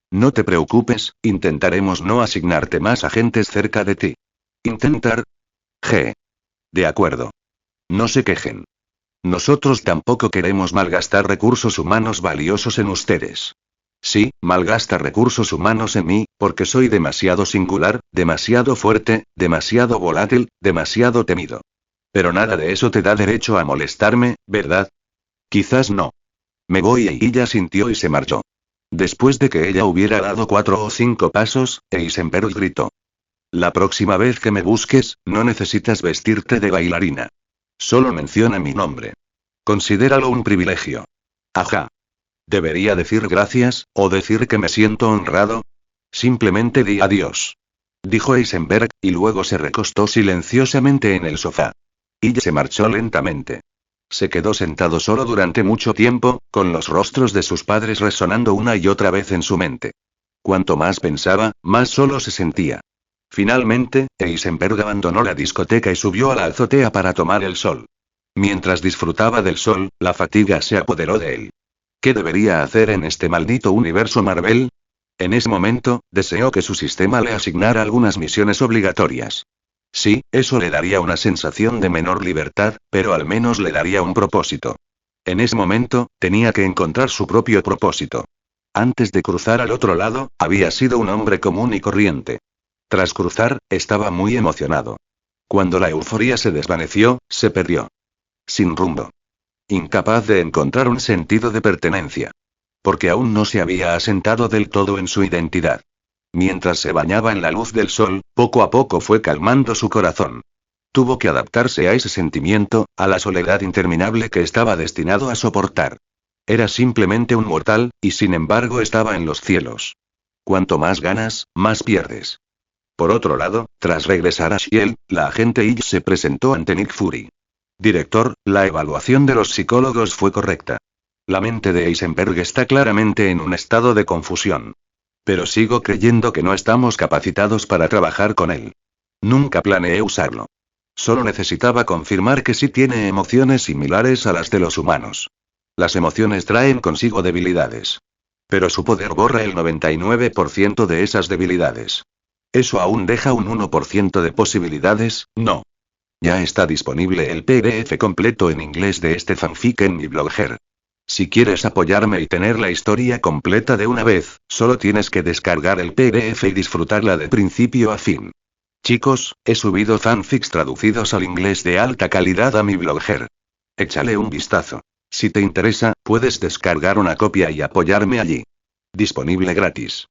No te preocupes, intentaremos no asignarte más agentes cerca de ti. Intentar. G. De acuerdo. No se quejen. Nosotros tampoco queremos malgastar recursos humanos valiosos en ustedes. Sí, malgasta recursos humanos en mí, porque soy demasiado singular, demasiado fuerte, demasiado volátil, demasiado temido. Pero nada de eso te da derecho a molestarme, ¿verdad? Quizás no. Me voy y ella sintió y se marchó. Después de que ella hubiera dado 4 o 5 pasos, Eisenberg gritó. La próxima vez que me busques, no necesitas vestirte de bailarina. Solo menciona mi nombre. Considéralo un privilegio. Ajá. ¿Debería decir gracias, o decir que me siento honrado? Simplemente di adiós. Dijo Eisenberg, y luego se recostó silenciosamente en el sofá. Y se marchó lentamente. Se quedó sentado solo durante mucho tiempo, con los rostros de sus padres resonando una y otra vez en su mente. Cuanto más pensaba, más solo se sentía. Finalmente, Eisenberg abandonó la discoteca y subió a la azotea para tomar el sol. Mientras disfrutaba del sol, la fatiga se apoderó de él. ¿Qué debería hacer en este maldito universo Marvel? En ese momento, deseó que su sistema le asignara algunas misiones obligatorias. Sí, eso le daría una sensación de menor libertad, pero al menos le daría un propósito. En ese momento, tenía que encontrar su propio propósito. Antes de cruzar al otro lado, había sido un hombre común y corriente. Tras cruzar, estaba muy emocionado. Cuando la euforia se desvaneció, se perdió. Sin rumbo. Incapaz de encontrar un sentido de pertenencia. Porque aún no se había asentado del todo en su identidad. Mientras se bañaba en la luz del sol, poco a poco fue calmando su corazón. Tuvo que adaptarse a ese sentimiento, a la soledad interminable que estaba destinado a soportar. Era simplemente un mortal, y sin embargo estaba en los cielos. Cuanto más ganas, más pierdes. Por otro lado, tras regresar a Shield, la agente Ill se presentó ante Nick Fury. Director, la evaluación de los psicólogos fue correcta. La mente de Eisenberg está claramente en un estado de confusión. Pero sigo creyendo que no estamos capacitados para trabajar con él. Nunca planeé usarlo. Solo necesitaba confirmar que sí tiene emociones similares a las de los humanos. Las emociones traen consigo debilidades. Pero su poder borra el 99% de esas debilidades. ¿Eso aún deja un 1% de posibilidades? No. Ya está disponible el PDF completo en inglés de este fanfic en mi blogger. Si quieres apoyarme y tener la historia completa de una vez, solo tienes que descargar el PDF y disfrutarla de principio a fin. Chicos, he subido fanfics traducidos al inglés de alta calidad a mi blogger. Échale un vistazo. Si te interesa, puedes descargar una copia y apoyarme allí. Disponible gratis.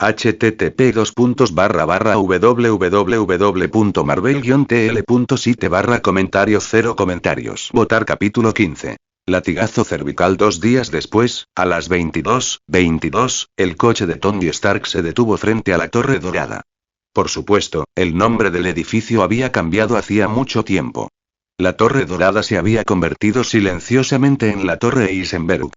http://www.marvel-tl.site/comentario 0 comentarios. Votar capítulo 15. Latigazo cervical. 2 días después, a las 22:22, el coche de Tony Stark se detuvo frente a la Torre Dorada. Por supuesto, el nombre del edificio había cambiado hacía mucho tiempo. La Torre Dorada se había convertido silenciosamente en la Torre Eisenberg.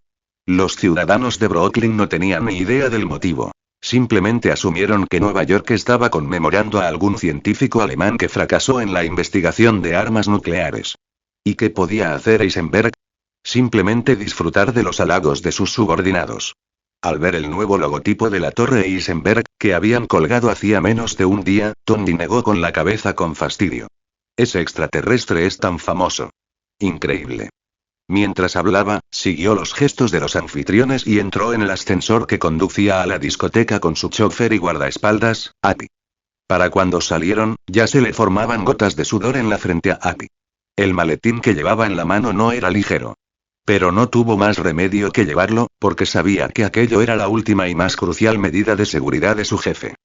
Los ciudadanos de Brooklyn no tenían ni idea del motivo. Simplemente asumieron que Nueva York estaba conmemorando a algún científico alemán que fracasó en la investigación de armas nucleares. ¿Y qué podía hacer Eisenberg? Simplemente disfrutar de los halagos de sus subordinados. Al ver el nuevo logotipo de la Torre Eisenberg, que habían colgado hacía menos de un día, Tony negó con la cabeza con fastidio. Ese extraterrestre es tan famoso. Increíble. Mientras hablaba, siguió los gestos de los anfitriones y entró en el ascensor que conducía a la discoteca con su chofer y guardaespaldas, Happy. Para cuando salieron, ya se le formaban gotas de sudor en la frente a Happy. El maletín que llevaba en la mano no era ligero. Pero no tuvo más remedio que llevarlo, porque sabía que aquello era la última y más crucial medida de seguridad de su jefe.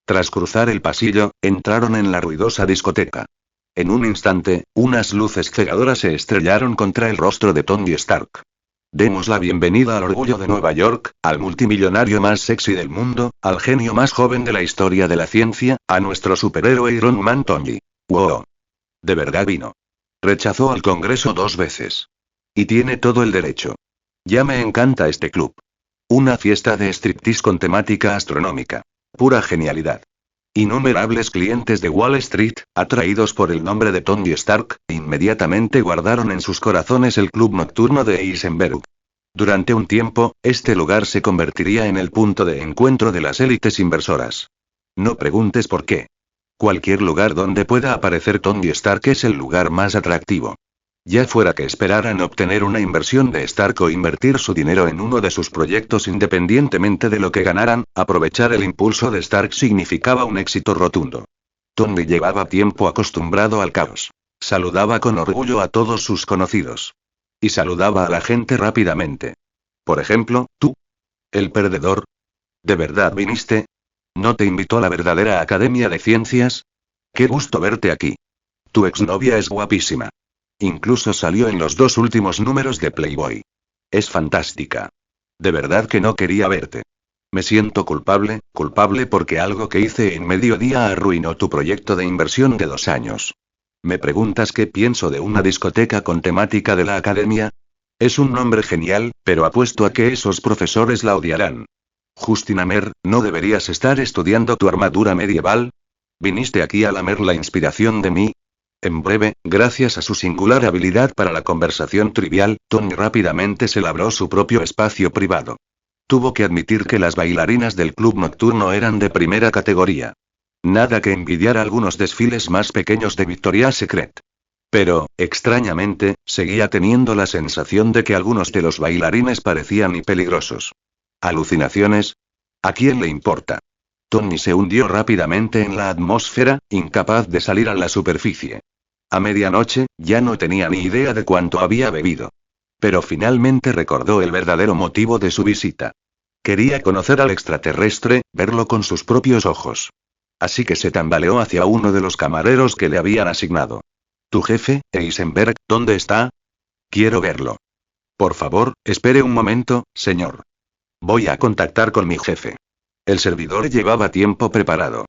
Tras cruzar el pasillo, entraron en la ruidosa discoteca. En un instante, unas luces cegadoras se estrellaron contra el rostro de Tony Stark. Demos la bienvenida al orgullo de Nueva York, al multimillonario más sexy del mundo, al genio más joven de la historia de la ciencia, a nuestro superhéroe Iron Man Tony. ¡Wow! De verdad vino. Rechazó al Congreso 2 veces. Y tiene todo el derecho. Ya me encanta este club. Una fiesta de striptease con temática astronómica. Pura genialidad. Innumerables clientes de Wall Street, atraídos por el nombre de Tony Stark, inmediatamente guardaron en sus corazones el club nocturno de Eisenberg. Durante un tiempo, este lugar se convertiría en el punto de encuentro de las élites inversoras. No preguntes por qué. Cualquier lugar donde pueda aparecer Tony Stark es el lugar más atractivo. Ya fuera que esperaran obtener una inversión de Stark o invertir su dinero en uno de sus proyectos independientemente de lo que ganaran, aprovechar el impulso de Stark significaba un éxito rotundo. Tony llevaba tiempo acostumbrado al caos. Saludaba con orgullo a todos sus conocidos. Y saludaba a la gente rápidamente. Por ejemplo, tú. El perdedor. ¿De verdad viniste? ¿No te invitó a la verdadera Academia de Ciencias? Qué gusto verte aquí. Tu exnovia es guapísima. Incluso salió en los 2 últimos números de Playboy. Es fantástica. De verdad que no quería verte. Me siento culpable porque algo que hice en mediodía arruinó tu proyecto de inversión de 2 años. ¿Me preguntas qué pienso de una discoteca con temática de la academia? Es un nombre genial, pero apuesto a que esos profesores la odiarán. Justin Amer, ¿no deberías estar estudiando tu armadura medieval? ¿Viniste aquí a lamer la inspiración de mí? En breve, gracias a su singular habilidad para la conversación trivial, Tony rápidamente se labró su propio espacio privado. Tuvo que admitir que las bailarinas del club nocturno eran de primera categoría. Nada que envidiar a algunos desfiles más pequeños de Victoria's Secret. Pero, extrañamente, seguía teniendo la sensación de que algunos de los bailarines parecían y peligrosos. ¿Alucinaciones? ¿A quién le importa? Tony se hundió rápidamente en la atmósfera, incapaz de salir a la superficie. A medianoche, ya no tenía ni idea de cuánto había bebido. Pero finalmente recordó el verdadero motivo de su visita. Quería conocer al extraterrestre, verlo con sus propios ojos. Así que se tambaleó hacia uno de los camareros que le habían asignado. ¿Tu jefe, Eisenberg, dónde está? Quiero verlo. Por favor, espere un momento, señor. Voy a contactar con mi jefe. El servidor llevaba tiempo preparado.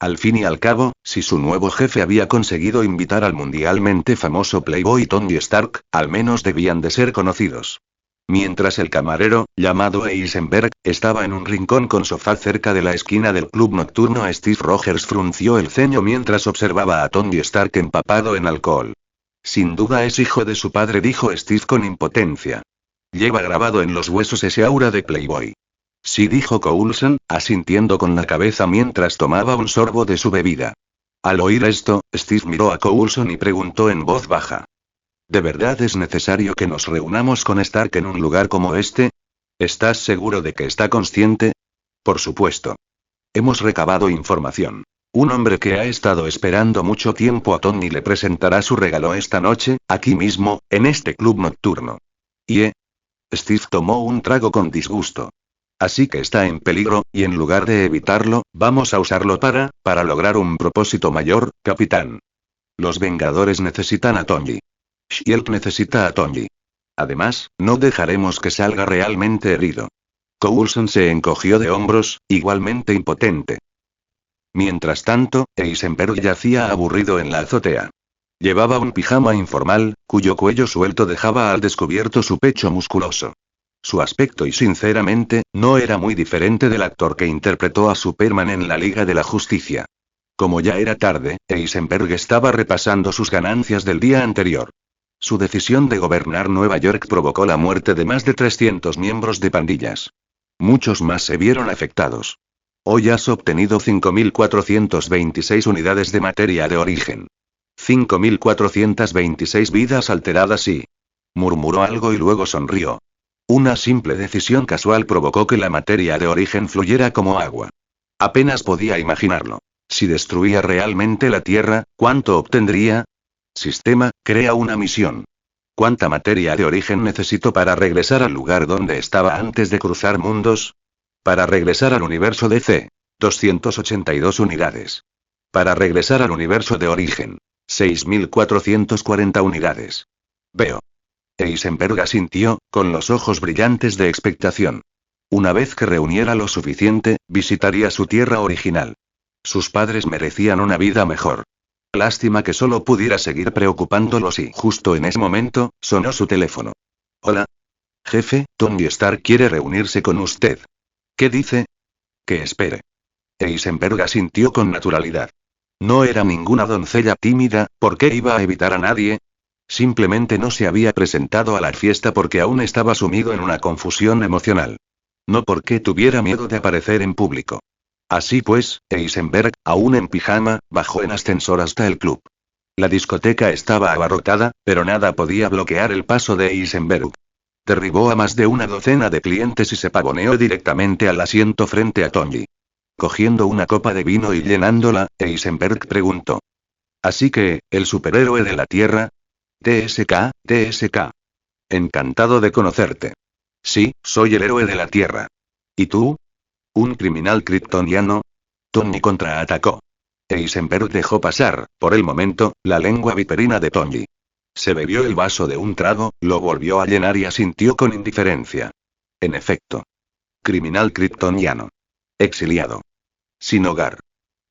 Al fin y al cabo, si su nuevo jefe había conseguido invitar al mundialmente famoso Playboy Tony Stark, al menos debían de ser conocidos. Mientras el camarero, llamado Eisenberg, estaba en un rincón con sofá cerca de la esquina del club nocturno, Steve Rogers frunció el ceño mientras observaba a Tony Stark empapado en alcohol. Sin duda es hijo de su padre, dijo Steve con impotencia. Lleva grabado en los huesos ese aura de Playboy. Sí, dijo Coulson, asintiendo con la cabeza mientras tomaba un sorbo de su bebida. Al oír esto, Steve miró a Coulson y preguntó en voz baja. ¿De verdad es necesario que nos reunamos con Stark en un lugar como este? ¿Estás seguro de que está consciente? Por supuesto. Hemos recabado información. Un hombre que ha estado esperando mucho tiempo a Tony le presentará su regalo esta noche, aquí mismo, en este club nocturno. ¿Y? Steve tomó un trago con disgusto. Así que está en peligro, y en lugar de evitarlo, vamos a usarlo para lograr un propósito mayor, capitán. Los Vengadores necesitan a Tony. Shield necesita a Tony. Además, no dejaremos que salga realmente herido. Coulson se encogió de hombros, igualmente impotente. Mientras tanto, Eisenberg yacía aburrido en la azotea. Llevaba un pijama informal, cuyo cuello suelto dejaba al descubierto su pecho musculoso. Su aspecto y sinceramente, no era muy diferente del actor que interpretó a Superman en la Liga de la Justicia. Como ya era tarde, Eisenberg estaba repasando sus ganancias del día anterior. Su decisión de gobernar Nueva York provocó la muerte de más de 300 miembros de pandillas. Muchos más se vieron afectados. Hoy has obtenido 5.426 unidades de materia de origen. 5.426 vidas alteradas y... Murmuró algo y luego sonrió. Una simple decisión casual provocó que la materia de origen fluyera como agua. Apenas podía imaginarlo. Si destruía realmente la Tierra, ¿cuánto obtendría? Sistema, crea una misión. ¿Cuánta materia de origen necesito para regresar al lugar donde estaba antes de cruzar mundos? Para regresar al universo DC, 282 unidades. Para regresar al universo de origen, 6.440 unidades. Veo. Eisenberg asintió, con los ojos brillantes de expectación. Una vez que reuniera lo suficiente, visitaría su tierra original. Sus padres merecían una vida mejor. Lástima que solo pudiera seguir preocupándolos y justo en ese momento, sonó su teléfono. Hola. Jefe, Tony Stark quiere reunirse con usted. ¿Qué dice? Que espere. Eisenberg asintió con naturalidad. No era ninguna doncella tímida, ¿por qué iba a evitar a nadie? Simplemente no se había presentado a la fiesta porque aún estaba sumido en una confusión emocional. No porque tuviera miedo de aparecer en público. Así pues, Eisenberg, aún en pijama, bajó en ascensor hasta el club. La discoteca estaba abarrotada, pero nada podía bloquear el paso de Eisenberg. Derribó a más de una docena de clientes y se pavoneó directamente al asiento frente a Tony. Cogiendo una copa de vino y llenándola, Eisenberg preguntó. Así que, ¿el superhéroe de la Tierra? TSK, TSK. Encantado de conocerte. Sí, soy el héroe de la Tierra. ¿Y tú? ¿Un criminal kryptoniano? Tony contraatacó. Eisenberg dejó pasar, por el momento, la lengua viperina de Tony. Se bebió el vaso de un trago, lo volvió a llenar y asintió con indiferencia. En efecto. Criminal kryptoniano. Exiliado. Sin hogar.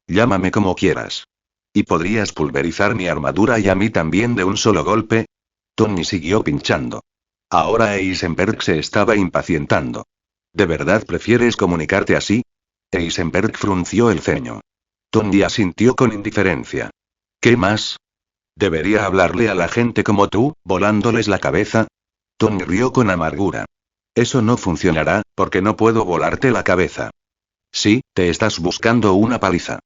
Llámame como quieras. ¿Y podrías pulverizar mi armadura y a mí también de un solo golpe? Tony siguió pinchando. Ahora Eisenberg se estaba impacientando. ¿De verdad prefieres comunicarte así? Eisenberg frunció el ceño. Tony asintió con indiferencia. ¿Qué más? ¿Debería hablarle a la gente como tú, volándoles la cabeza? Tony rió con amargura. Eso no funcionará, porque no puedo volarte la cabeza. Sí, te estás buscando una paliza.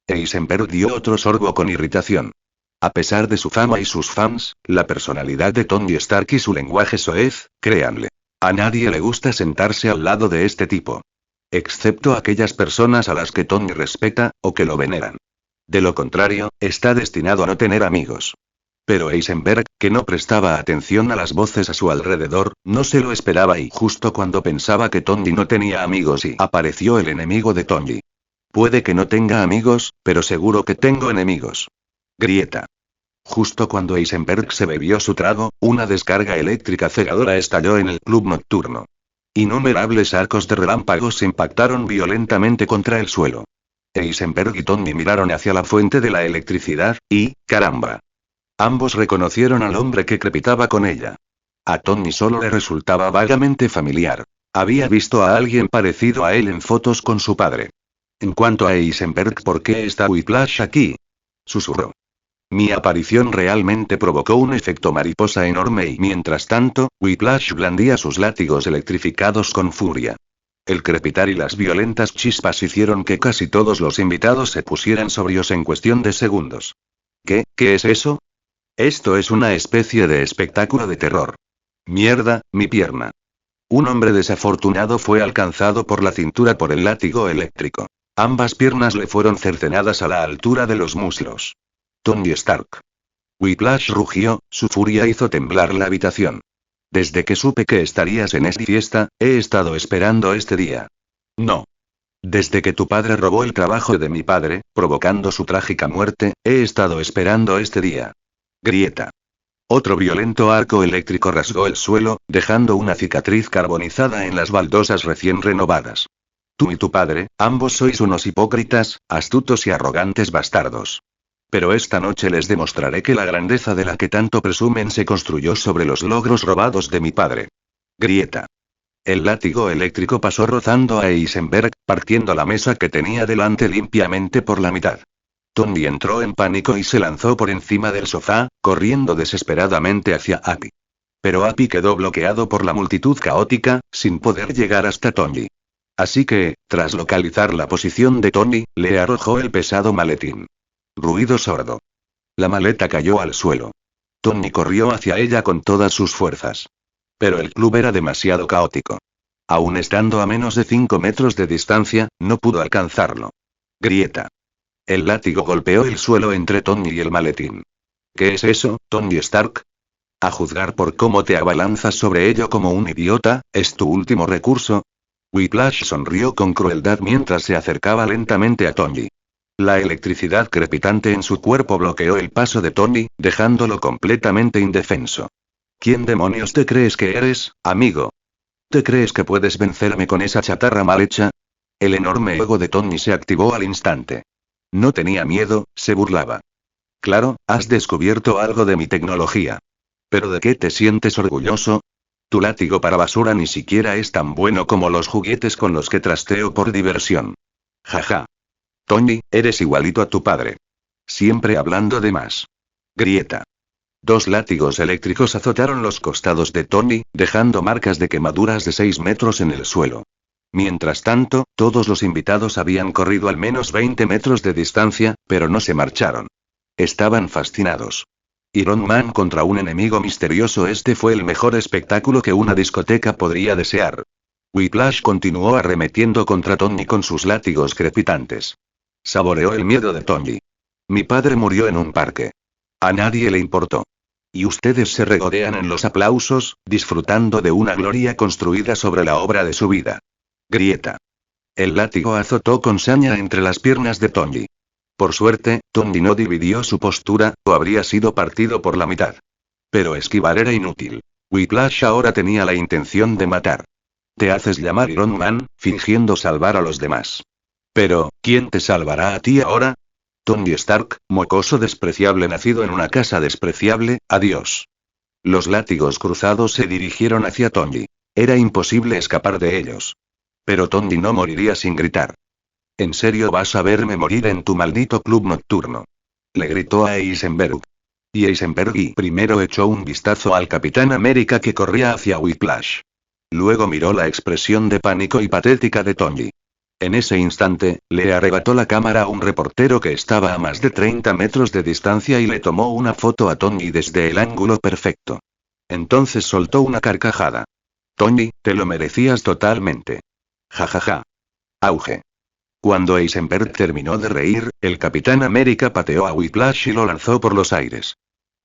Eisenberg dio otro sorbo con irritación. A pesar de su fama y sus fans, la personalidad de Tony Stark y su lenguaje soez, créanle. A nadie le gusta sentarse al lado de este tipo. Excepto aquellas personas a las que Tony respeta, o que lo veneran. De lo contrario, está destinado a no tener amigos. Pero Eisenberg, que no prestaba atención a las voces a su alrededor, no se lo esperaba y justo cuando pensaba que Tony no tenía amigos y apareció el enemigo de Tony. Puede que no tenga amigos, pero seguro que tengo enemigos. Grieta. Justo cuando Eisenberg se bebió su trago, una descarga eléctrica cegadora estalló en el club nocturno. Innumerables arcos de relámpagos impactaron violentamente contra el suelo. Eisenberg y Tony miraron hacia la fuente de la electricidad, y, caramba. Ambos reconocieron al hombre que crepitaba con ella. A Tony solo le resultaba vagamente familiar. Había visto a alguien parecido a él en fotos con su padre. En cuanto a Eisenberg, ¿por qué está Whiplash aquí? Susurró. Mi aparición realmente provocó un efecto mariposa enorme y mientras tanto, Whiplash blandía sus látigos electrificados con furia. El crepitar y las violentas chispas hicieron que casi todos los invitados se pusieran sobrios en cuestión de segundos. ¿Qué es eso? Esto es una especie de espectáculo de terror. Mierda, mi pierna. Un hombre desafortunado fue alcanzado por la cintura por el látigo eléctrico. Ambas piernas le fueron cercenadas a la altura de los muslos. Tony Stark. Whiplash rugió, su furia hizo temblar la habitación. Desde que supe que estarías en esta fiesta, he estado esperando este día. No. Desde que tu padre robó el trabajo de mi padre, provocando su trágica muerte, he estado esperando este día. Grieta. Otro violento arco eléctrico rasgó el suelo, dejando una cicatriz carbonizada en las baldosas recién renovadas. Tú y tu padre, ambos sois unos hipócritas, astutos y arrogantes bastardos. Pero esta noche les demostraré que la grandeza de la que tanto presumen se construyó sobre los logros robados de mi padre. Grieta. El látigo eléctrico pasó rozando a Eisenberg, partiendo la mesa que tenía delante limpiamente por la mitad. Tony entró en pánico y se lanzó por encima del sofá, corriendo desesperadamente hacia Appy. Pero Appy quedó bloqueado por la multitud caótica, sin poder llegar hasta Tony. Así que, tras localizar la posición de Tony, le arrojó el pesado maletín. Ruido sordo. La maleta cayó al suelo. Tony corrió hacia ella con todas sus fuerzas. Pero el club era demasiado caótico. Aún estando a menos de 5 metros de distancia, no pudo alcanzarlo. Grieta. El látigo golpeó el suelo entre Tony y el maletín. ¿Qué es eso, Tony Stark? A juzgar por cómo te abalanzas sobre ello como un idiota, ¿es tu último recurso? Whiplash sonrió con crueldad mientras se acercaba lentamente a Tony. La electricidad crepitante en su cuerpo bloqueó el paso de Tony, dejándolo completamente indefenso. ¿Quién demonios te crees que eres, amigo? ¿Te crees que puedes vencerme con esa chatarra mal hecha? El enorme ego de Tony se activó al instante. No tenía miedo, se burlaba. Claro, has descubierto algo de mi tecnología. ¿Pero de qué te sientes orgulloso? Tu látigo para basura ni siquiera es tan bueno como los juguetes con los que trasteo por diversión. Jaja. Tony, eres igualito a tu padre. Siempre hablando de más. Grieta. 2 látigos eléctricos azotaron los costados de Tony, dejando marcas de quemaduras de 6 metros en el suelo. Mientras tanto, todos los invitados habían corrido al menos 20 metros de distancia, pero no se marcharon. Estaban fascinados. Iron Man contra un enemigo misterioso. Este fue el mejor espectáculo que una discoteca podría desear. Whiplash continuó arremetiendo contra Tony con sus látigos crepitantes. Saboreó el miedo de Tony. Mi padre murió en un parque. A nadie le importó. Y ustedes se regodean en los aplausos, disfrutando de una gloria construida sobre la obra de su vida. Grieta. El látigo azotó con saña entre las piernas de Tony. Por suerte, Tony no dividió su postura, o habría sido partido por la mitad. Pero esquivar era inútil. Whiplash ahora tenía la intención de matar. Te haces llamar Iron Man, fingiendo salvar a los demás. Pero, ¿quién te salvará a ti ahora? Tony Stark, mocoso despreciable nacido en una casa despreciable, adiós. Los látigos cruzados se dirigieron hacia Tony. Era imposible escapar de ellos. Pero Tony no moriría sin gritar. ¿En serio vas a verme morir en tu maldito club nocturno? Le gritó a Eisenberg. Y Eisenberg primero echó un vistazo al Capitán América que corría hacia Whiplash. Luego miró la expresión de pánico y patética de Tony. En ese instante, le arrebató la cámara a un reportero que estaba a más de 30 metros de distancia y le tomó una foto a Tony desde el ángulo perfecto. Entonces soltó una carcajada. Tony, te lo merecías totalmente. Jajaja. Auge. Cuando Eisenberg terminó de reír, el Capitán América pateó a Whiplash y lo lanzó por los aires.